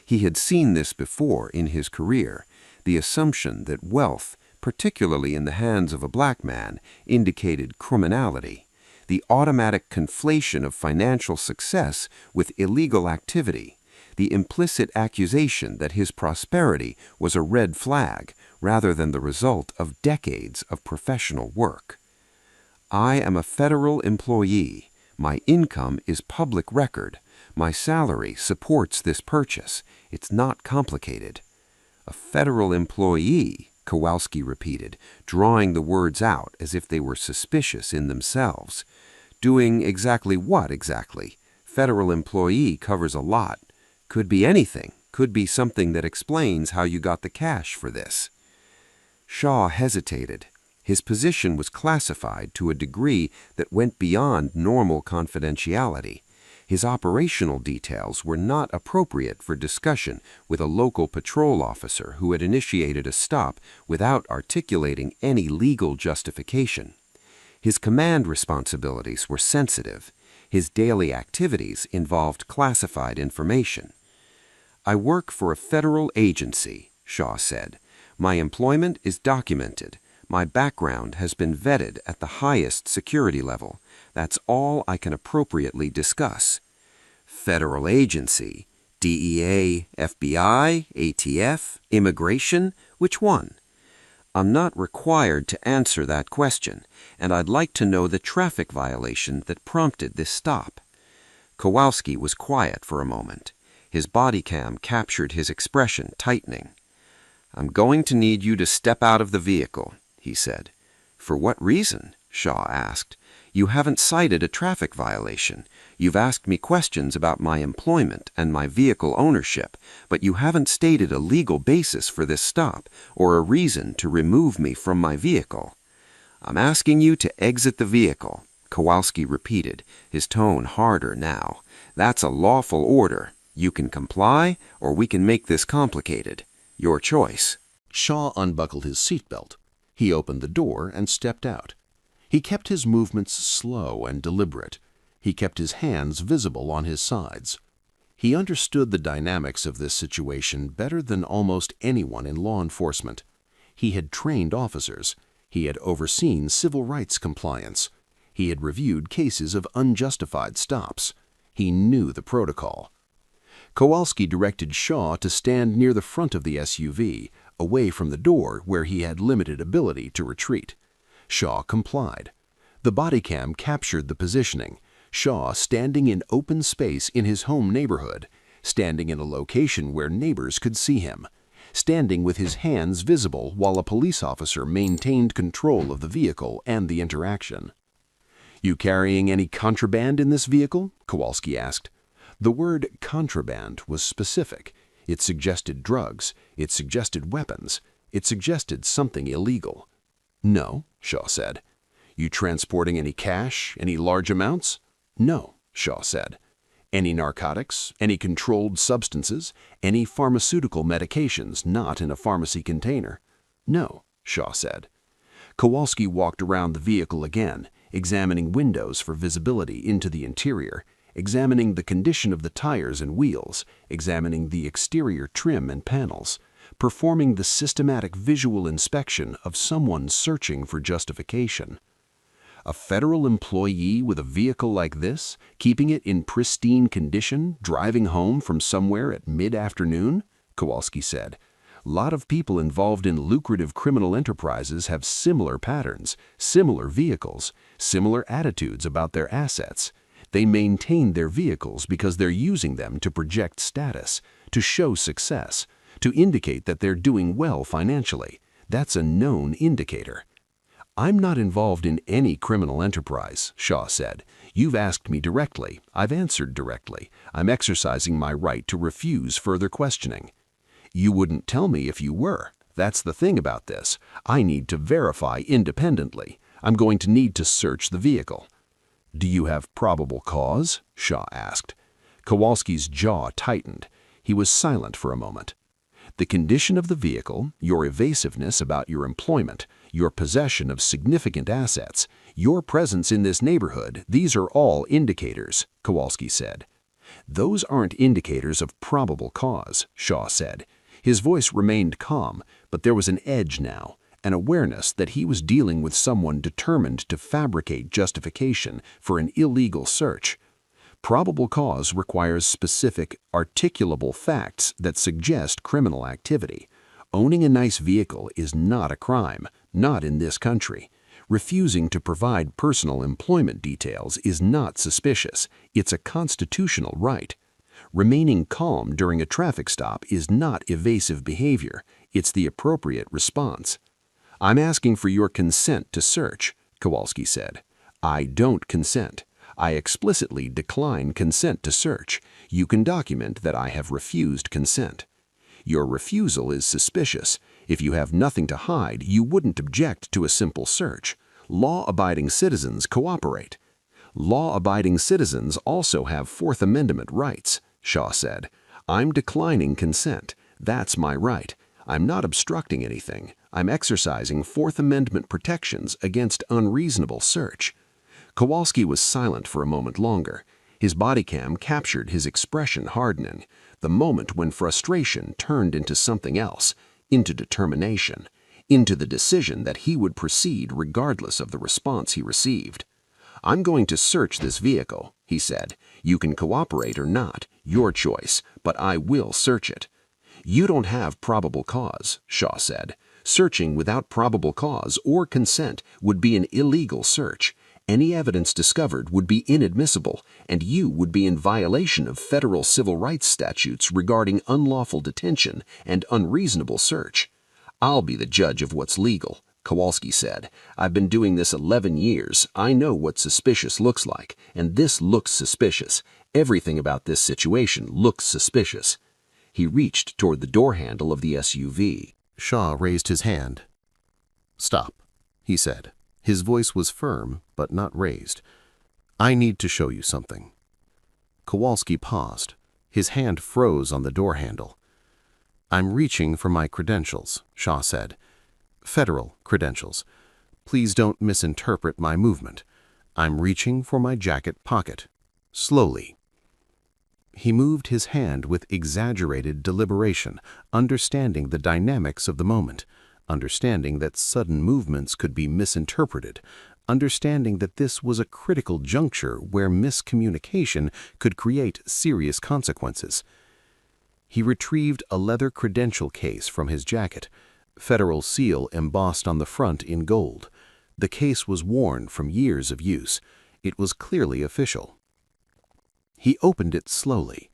He had seen this before in his career, the assumption that wealth, particularly in the hands of a black man, indicated criminality, the automatic conflation of financial success with illegal activity, the implicit accusation that his prosperity was a red flag rather than the result of decades of professional work. "I am a federal employee. My income is public record. My salary supports this purchase. It's not complicated." "A federal employee," Kowalski repeated, drawing the words out as if they were suspicious in themselves. "Doing exactly what exactly? Federal employee covers a lot. Could be anything. Could be something that explains how you got the cash for this." Shaw hesitated. His position was classified to a degree that went beyond normal confidentiality. His operational details were not appropriate for discussion with a local patrol officer who had initiated a stop without articulating any legal justification. His command responsibilities were sensitive. His daily activities involved classified information. "I work for a federal agency," Shaw said. "My employment is documented. My background has been vetted at the highest security level. That's all I can appropriately discuss." "Federal agency? DEA, FBI, ATF, immigration? Which one?" "I'm not required to answer that question, and I'd like to know the traffic violation that prompted this stop." Kowalski was quiet for a moment. His body cam captured his expression tightening. "I'm going to need you to step out of the vehicle," he said. "For what reason?" Shaw asked. "You haven't cited a traffic violation. You've asked me questions about my employment and my vehicle ownership, but you haven't stated a legal basis for this stop or a reason to remove me from my vehicle." "I'm asking you to exit the vehicle," Kowalski repeated, his tone harder now. "That's a lawful order. You can comply, or we can make this complicated. Your choice." Shaw unbuckled his seatbelt. He opened the door and stepped out. He kept his movements slow and deliberate. He kept his hands visible on his sides. He understood the dynamics of this situation better than almost anyone in law enforcement. He had trained officers. He had overseen civil rights compliance. He had reviewed cases of unjustified stops. He knew the protocol. Kowalski directed Shaw to stand near the front of the SUV, away from the door where he had limited ability to retreat. Shaw complied. The body cam captured the positioning. Shaw standing in open space in his home neighborhood, standing in a location where neighbors could see him, standing with his hands visible while a police officer maintained control of the vehicle and the interaction. "You carrying any contraband in this vehicle?" Kowalski asked. The word contraband was specific. It suggested drugs. It suggested weapons. It suggested something illegal. "No," Shaw said. "You transporting any cash, any large amounts?" "No," Shaw said. "Any narcotics, any controlled substances, any pharmaceutical medications not in a pharmacy container?" "No," Shaw said. Kowalski walked around the vehicle again, examining windows for visibility into the interior, examining the condition of the tires and wheels, examining the exterior trim and panels, performing the systematic visual inspection of someone searching for justification. A federal employee with a vehicle like this, keeping it in pristine condition, driving home from somewhere at mid-afternoon? Kowalski said. A lot of people involved in lucrative criminal enterprises have similar patterns, similar vehicles, similar attitudes about their assets. They maintain their vehicles because they're using them to project status, to show success, to indicate that they're doing well financially. That's a known indicator. I'm not involved in any criminal enterprise, Shaw said. You've asked me directly. I've answered directly. I'm exercising my right to refuse further questioning. You wouldn't tell me if you were. That's the thing about this. I need to verify independently. I'm going to need to search the vehicle. Do you have probable cause? Shaw asked. Kowalski's jaw tightened. He was silent for a moment. The condition of the vehicle, your evasiveness about your employment, your possession of significant assets, your presence in this neighborhood, these are all indicators, Kowalski said. Those aren't indicators of probable cause, Shaw said. His voice remained calm, but there was an edge now, an awareness that he was dealing with someone determined to fabricate justification for an illegal search. Probable cause requires specific, articulable facts that suggest criminal activity. Owning a nice vehicle is not a crime, not in this country. Refusing to provide personal employment details is not suspicious. It's a constitutional right. Remaining calm during a traffic stop is not evasive behavior. It's the appropriate response. I'm asking for your consent to search, Kowalski said. I don't consent. I explicitly decline consent to search. You can document that I have refused consent. Your refusal is suspicious. If you have nothing to hide, you wouldn't object to a simple search. Law-abiding citizens cooperate. Law-abiding citizens also have Fourth Amendment rights, Shaw said. I'm declining consent. That's my right. I'm not obstructing anything. I'm exercising Fourth Amendment protections against unreasonable search. Kowalski was silent for a moment longer. His body cam captured his expression hardening, the moment when frustration turned into something else, into determination, into the decision that he would proceed regardless of the response he received. I'm going to search this vehicle, he said. You can cooperate or not, your choice, but I will search it. You don't have probable cause, Shaw said. Searching without probable cause or consent would be an illegal search. Any evidence discovered would be inadmissible, and you would be in violation of federal civil rights statutes regarding unlawful detention and unreasonable search. I'll be the judge of what's legal, Kowalski said. I've been doing this 11 years. I know what suspicious looks like, and this looks suspicious. Everything about this situation looks suspicious. He reached toward the door handle of the SUV. Shaw raised his hand. Stop, he said. His voice was firm, but not raised. I need to show you something. Kowalski paused. His hand froze on the door handle. I'm reaching for my credentials, Shaw said. Federal credentials. Please don't misinterpret my movement. I'm reaching for my jacket pocket. Slowly. He moved his hand with exaggerated deliberation, understanding the dynamics of the moment, understanding that sudden movements could be misinterpreted, understanding that this was a critical juncture where miscommunication could create serious consequences. He retrieved a leather credential case from his jacket, federal seal embossed on the front in gold. The case was worn from years of use. It was clearly official. He opened it slowly.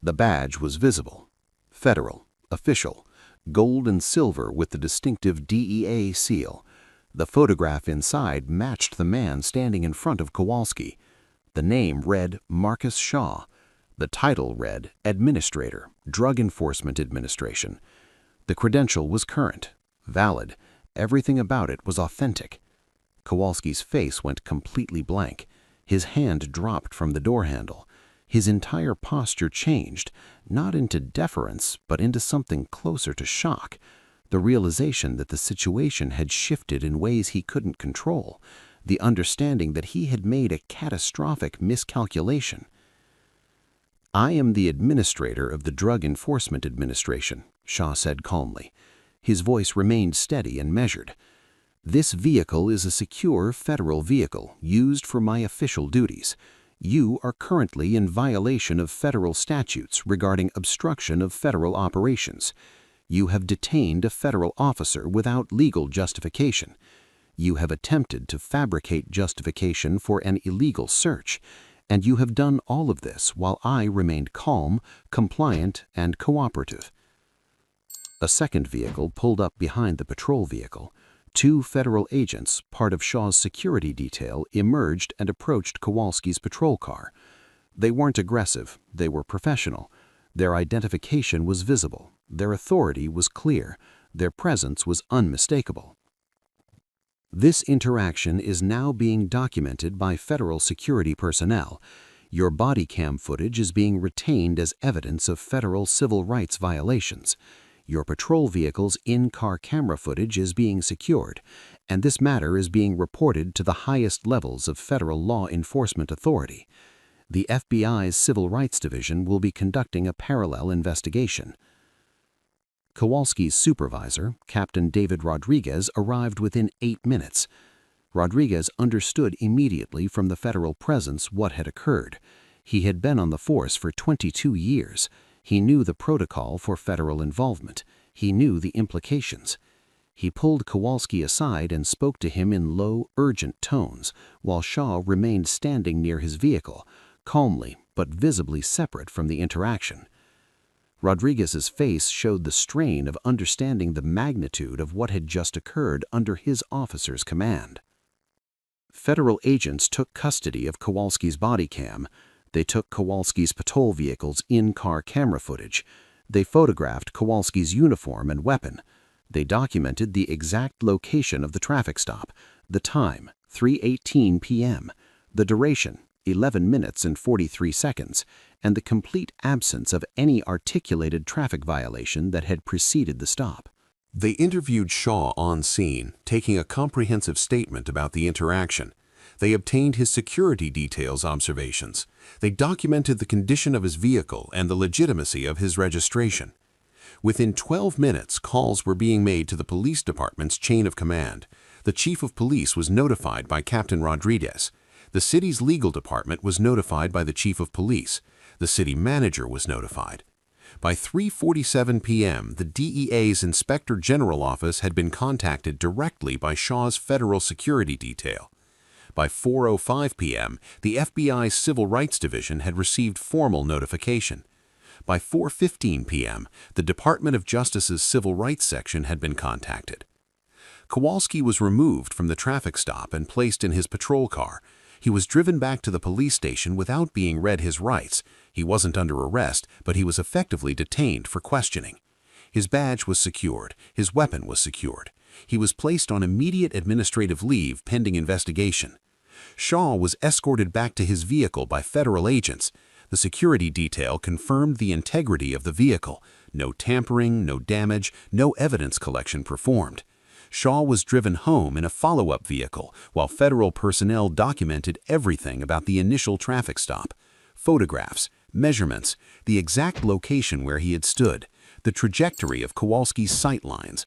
The badge was visible. Federal, official, gold and silver with the distinctive DEA seal. The photograph inside matched the man standing in front of Kowalski. The name read Marcus Shaw. The title read Administrator, Drug Enforcement Administration. The credential was current, valid. Everything about it was authentic. Kowalski's face went completely blank. His hand dropped from the door handle. His entire posture changed, not into deference, but into something closer to shock. The realization that the situation had shifted in ways he couldn't control. The understanding that he had made a catastrophic miscalculation. I am the administrator of the Drug Enforcement Administration, Shaw said calmly. His voice remained steady and measured. This vehicle is a secure federal vehicle used for my official duties. You are currently in violation of federal statutes regarding obstruction of federal operations. You have detained a federal officer without legal justification. You have attempted to fabricate justification for an illegal search, and you have done all of this while I remained calm, compliant, and cooperative. A second vehicle pulled up behind the patrol vehicle. Two federal agents, part of Shaw's security detail, emerged and approached Kowalski's patrol car. They weren't aggressive, they were professional. Their identification was visible, their authority was clear, their presence was unmistakable. This interaction is now being documented by federal security personnel. Your body cam footage is being retained as evidence of federal civil rights violations. Your patrol vehicle's in-car camera footage is being secured, and this matter is being reported to the highest levels of federal law enforcement authority. The FBI's Civil Rights Division will be conducting a parallel investigation. Kowalski's supervisor, Captain David Rodriguez, arrived within 8 minutes. Rodriguez understood immediately from the federal presence what had occurred. He had been on the force for 22 years. He knew the protocol for federal involvement. He knew the implications. He pulled Kowalski aside and spoke to him in low, urgent tones, while Shaw remained standing near his vehicle, calmly but visibly separate from the interaction. Rodriguez's face showed the strain of understanding the magnitude of what had just occurred under his officer's command. Federal agents took custody of Kowalski's body cam. They took Kowalski's patrol vehicle's in-car camera footage. They photographed Kowalski's uniform and weapon. They documented the exact location of the traffic stop, the time, 3:18 p.m., the duration, 11 minutes and 43 seconds, and the complete absence of any articulated traffic violation that had preceded the stop. They interviewed Shaw on scene, taking a comprehensive statement about the interaction. They obtained his security details observations. They documented the condition of his vehicle and the legitimacy of his registration. Within 12 minutes, calls were being made to the police department's chain of command. The chief of police was notified by Captain Rodriguez. The city's legal department was notified by the chief of police. The city manager was notified. By 3:47 p.m., the DEA's Inspector General office had been contacted directly by Shaw's federal security detail. By 4:05 p.m., the FBI's Civil Rights Division had received formal notification. By 4:15 p.m., the Department of Justice's Civil Rights Section had been contacted. Kowalski was removed from the traffic stop and placed in his patrol car. He was driven back to the police station without being read his rights. He wasn't under arrest, but he was effectively detained for questioning. His badge was secured. His weapon was secured. He was placed on immediate administrative leave pending investigation. Shaw was escorted back to his vehicle by federal agents. The security detail confirmed the integrity of the vehicle. No tampering, no damage, no evidence collection performed. Shaw was driven home in a follow-up vehicle while federal personnel documented everything about the initial traffic stop. Photographs, measurements, the exact location where he had stood, the trajectory of Kowalski's sight lines.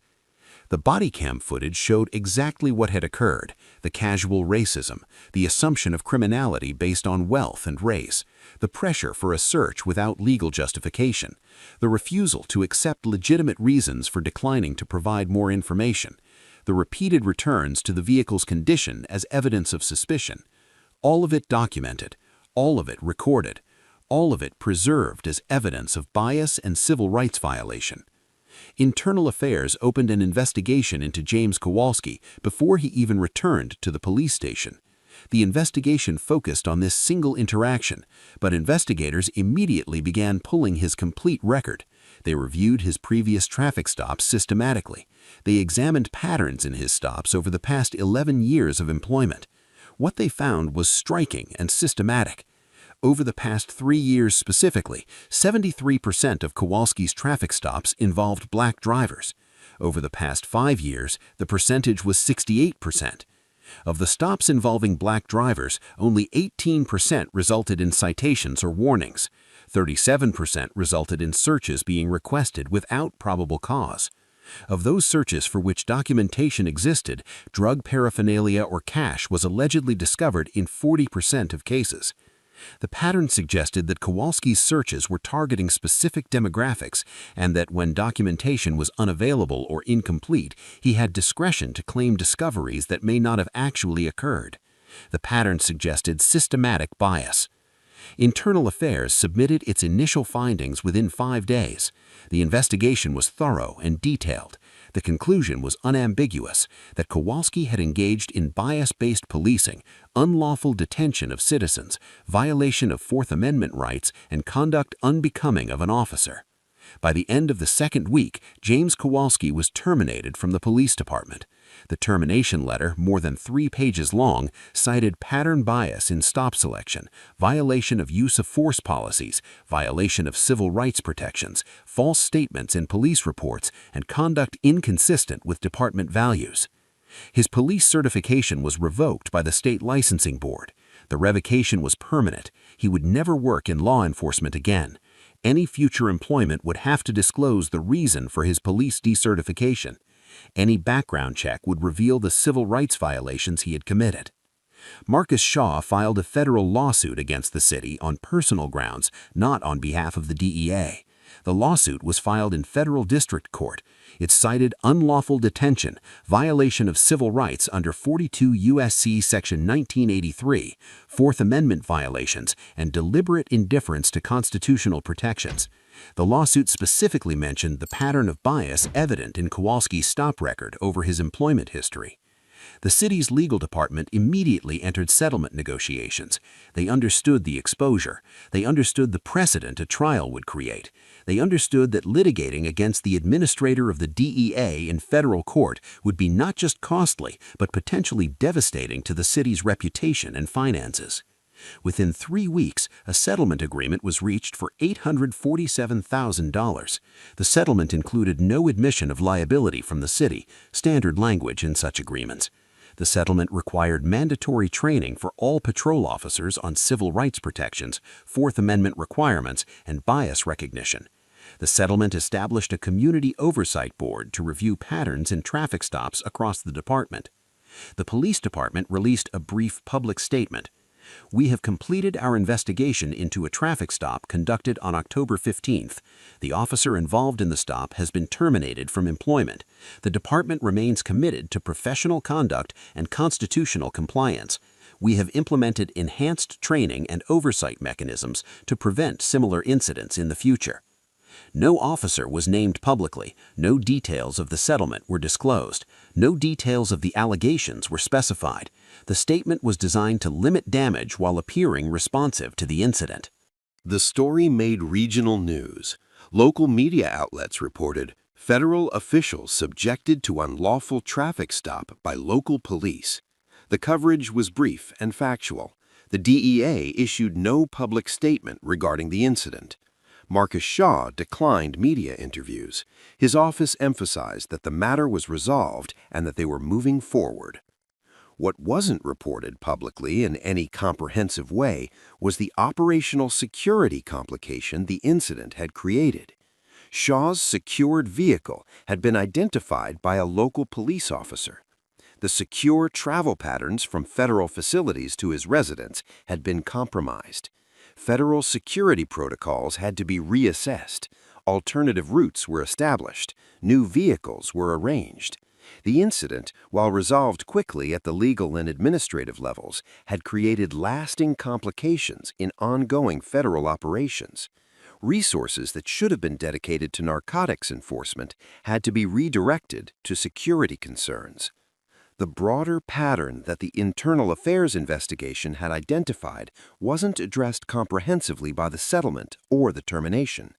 The body cam footage showed exactly what had occurred: the casual racism, the assumption of criminality based on wealth and race, the pressure for a search without legal justification, the refusal to accept legitimate reasons for declining to provide more information, the repeated returns to the vehicle's condition as evidence of suspicion. All of it documented, all of it recorded, all of it preserved as evidence of bias and civil rights violation. Internal Affairs opened an investigation into James Kowalski before he even returned to the police station. The investigation focused on this single interaction, but investigators immediately began pulling his complete record. They reviewed his previous traffic stops systematically. They examined patterns in his stops over the past 11 years of employment. What they found was striking and systematic. Over the past 3 years specifically, 73% of Kowalski's traffic stops involved black drivers. Over the past 5 years, the percentage was 68%. Of the stops involving black drivers, only 18% resulted in citations or warnings. 37% resulted in searches being requested without probable cause. Of those searches for which documentation existed, drug paraphernalia or cash was allegedly discovered in 40% of cases. The pattern suggested that Kowalski's searches were targeting specific demographics and that when documentation was unavailable or incomplete, he had discretion to claim discoveries that may not have actually occurred. The pattern suggested systematic bias. Internal Affairs submitted its initial findings within 5 days. The investigation was thorough and detailed. The conclusion was unambiguous that Kowalski had engaged in bias-based policing, unlawful detention of citizens, violation of Fourth Amendment rights, and conduct unbecoming of an officer. By the end of the second week, James Kowalski was terminated from the police department. The termination letter, more than 3 pages long, cited pattern bias in stop selection, violation of use of force policies, violation of civil rights protections, false statements in police reports, and conduct inconsistent with department values. His police certification was revoked by the state licensing board. The revocation was permanent. He would never work in law enforcement again. Any future employment would have to disclose the reason for his police decertification. Any background check would reveal the civil rights violations he had committed. Marcus Shaw filed a federal lawsuit against the city on personal grounds, not on behalf of the DEA. The lawsuit was filed in federal district court. It cited unlawful detention, violation of civil rights under 42 U.S.C. Section 1983, Fourth Amendment violations, and deliberate indifference to constitutional protections. The lawsuit specifically mentioned the pattern of bias evident in Kowalski's stop record over his employment history. The city's legal department immediately entered settlement negotiations. They understood the exposure. They understood the precedent a trial would create. They understood that litigating against the administrator of the DEA in federal court would be not just costly, but potentially devastating to the city's reputation and finances. Within 3 weeks, a settlement agreement was reached for $847,000. The settlement included no admission of liability from the city, standard language in such agreements. The settlement required mandatory training for all patrol officers on civil rights protections, Fourth Amendment requirements, and bias recognition. The settlement established a community oversight board to review patterns in traffic stops across the department. The police department released a brief public statement. "We have completed our investigation into a traffic stop conducted on October 15th. The officer involved in the stop has been terminated from employment. The department remains committed to professional conduct and constitutional compliance. We have implemented enhanced training and oversight mechanisms to prevent similar incidents in the future." No officer was named publicly. No details of the settlement were disclosed. No details of the allegations were specified. The statement was designed to limit damage while appearing responsive to the incident. The story made regional news. Local media outlets reported federal officials subjected to unlawful traffic stop by local police. The coverage was brief and factual. The DEA issued no public statement regarding the incident. Marcus Shaw declined media interviews. His office emphasized that the matter was resolved and that they were moving forward. What wasn't reported publicly in any comprehensive way was the operational security complication the incident had created. Shaw's secured vehicle had been identified by a local police officer. The secure travel patterns from federal facilities to his residence had been compromised. Federal security protocols had to be reassessed. Alternative routes were established. New vehicles were arranged. The incident, while resolved quickly at the legal and administrative levels, had created lasting complications in ongoing federal operations. Resources that should have been dedicated to narcotics enforcement had to be redirected to security concerns. The broader pattern that the Internal Affairs investigation had identified wasn't addressed comprehensively by the settlement or the termination.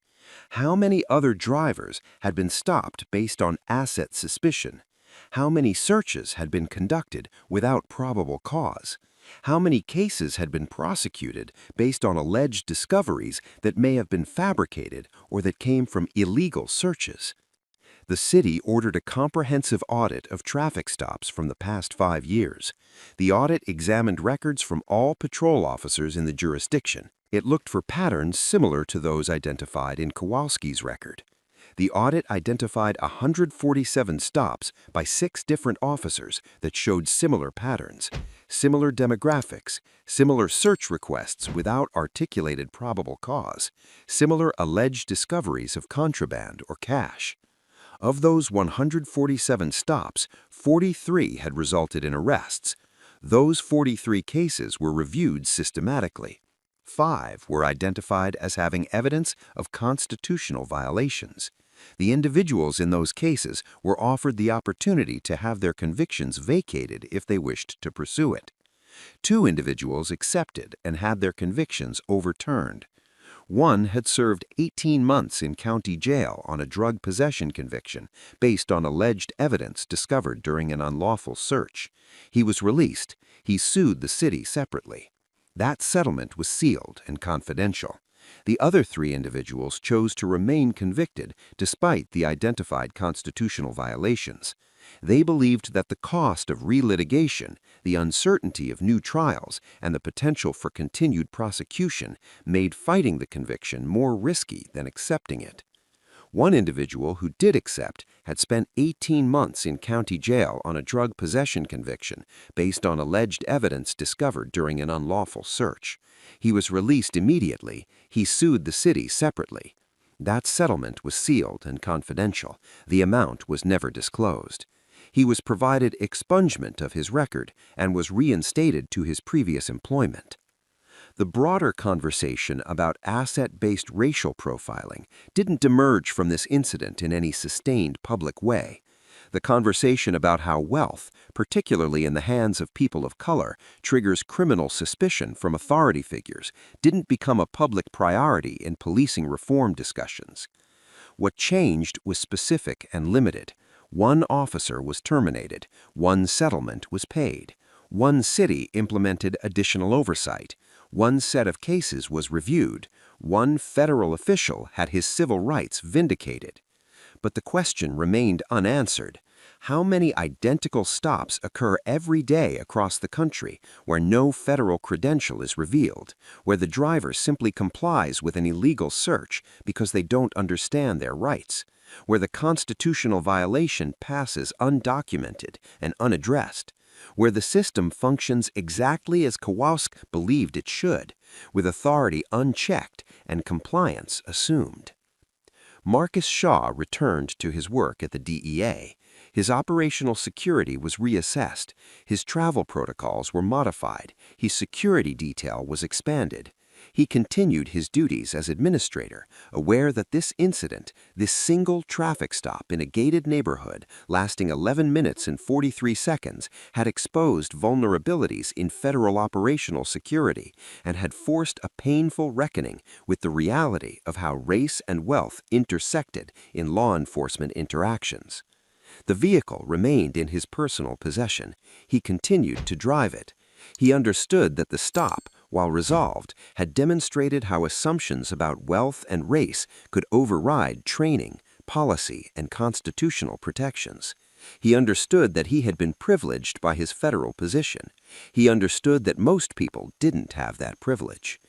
How many other drivers had been stopped based on asset suspicion? How many searches had been conducted without probable cause? How many cases had been prosecuted based on alleged discoveries that may have been fabricated or that came from illegal searches? The city ordered a comprehensive audit of traffic stops from the past 5 years. The audit examined records from all patrol officers in the jurisdiction. It looked for patterns similar to those identified in Kowalski's record. The audit identified 147 stops by 6 different officers that showed similar patterns. similar demographics, similar search requests without articulated probable cause, similar alleged discoveries of contraband or cash. Of those 147 stops, 43 had resulted in arrests. Those 43 cases were reviewed systematically. 5 were identified as having evidence of constitutional violations. The individuals in those cases were offered the opportunity to have their convictions vacated if they wished to pursue it. 2 individuals accepted and had their convictions overturned. One had served 18 months in county jail on a drug possession conviction based on alleged evidence discovered during an unlawful search. He was released. He sued the city separately. That settlement was sealed and confidential. The other 3 individuals chose to remain convicted despite the identified constitutional violations. They believed that the cost of relitigation, the uncertainty of new trials, and the potential for continued prosecution made fighting the conviction more risky than accepting it. One individual who did accept had spent 18 months in county jail on a drug possession conviction based on alleged evidence discovered during an unlawful search. He was released immediately. He sued the city separately. That settlement was sealed and confidential. The amount was never disclosed. He was provided expungement of his record and was reinstated to his previous employment. The broader conversation about asset-based racial profiling didn't emerge from this incident in any sustained public way. The conversation about how wealth, particularly in the hands of people of color, triggers criminal suspicion from authority figures didn't become a public priority in policing reform discussions. What changed was specific and limited. One officer was terminated. One settlement was paid. One city implemented additional oversight. One set of cases was reviewed. One federal official had his civil rights vindicated. But the question remained unanswered. How many identical stops occur every day across the country where no federal credential is revealed, where the driver simply complies with an illegal search because they don't understand their rights, where the constitutional violation passes undocumented and unaddressed, where the system functions exactly as Kowalski believed it should, with authority unchecked and compliance assumed? Marcus Shaw returned to his work at the DEA. His operational security was reassessed. His travel protocols were modified. His security detail was expanded. He continued his duties as administrator, aware that this incident, this single traffic stop in a gated neighborhood lasting 11 minutes and 43 seconds, had exposed vulnerabilities in federal operational security and had forced a painful reckoning with the reality of how race and wealth intersected in law enforcement interactions. The vehicle remained in his personal possession. He continued to drive it. He understood that the stop, while resolved, had demonstrated how assumptions about wealth and race could override training, policy, and constitutional protections. He understood that he had been privileged by his federal position. He understood that most people didn't have that privilege.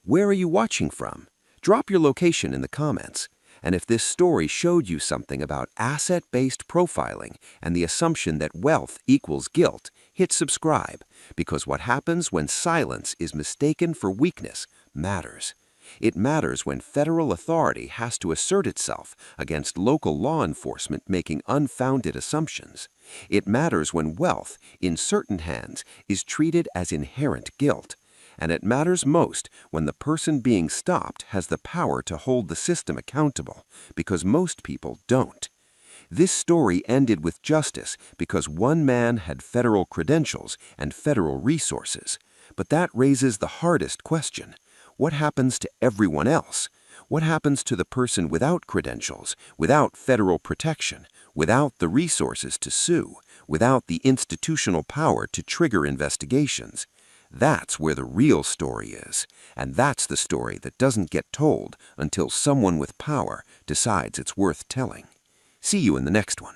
Where are you watching from? Drop your location in the comments. And if this story showed you something about asset-based profiling and the assumption that wealth equals guilt, hit subscribe, because what happens when silence is mistaken for weakness matters. It matters when federal authority has to assert itself against local law enforcement making unfounded assumptions. It matters when wealth, in certain hands, is treated as inherent guilt. And it matters most when the person being stopped has the power to hold the system accountable, because most people don't. This story ended with justice because one man had federal credentials and federal resources. But that raises the hardest question. What happens to everyone else? What happens to the person without credentials, without federal protection, without the resources to sue, without the institutional power to trigger investigations? That's where the real story is, and that's the story that doesn't get told until someone with power decides it's worth telling. See you in the next one.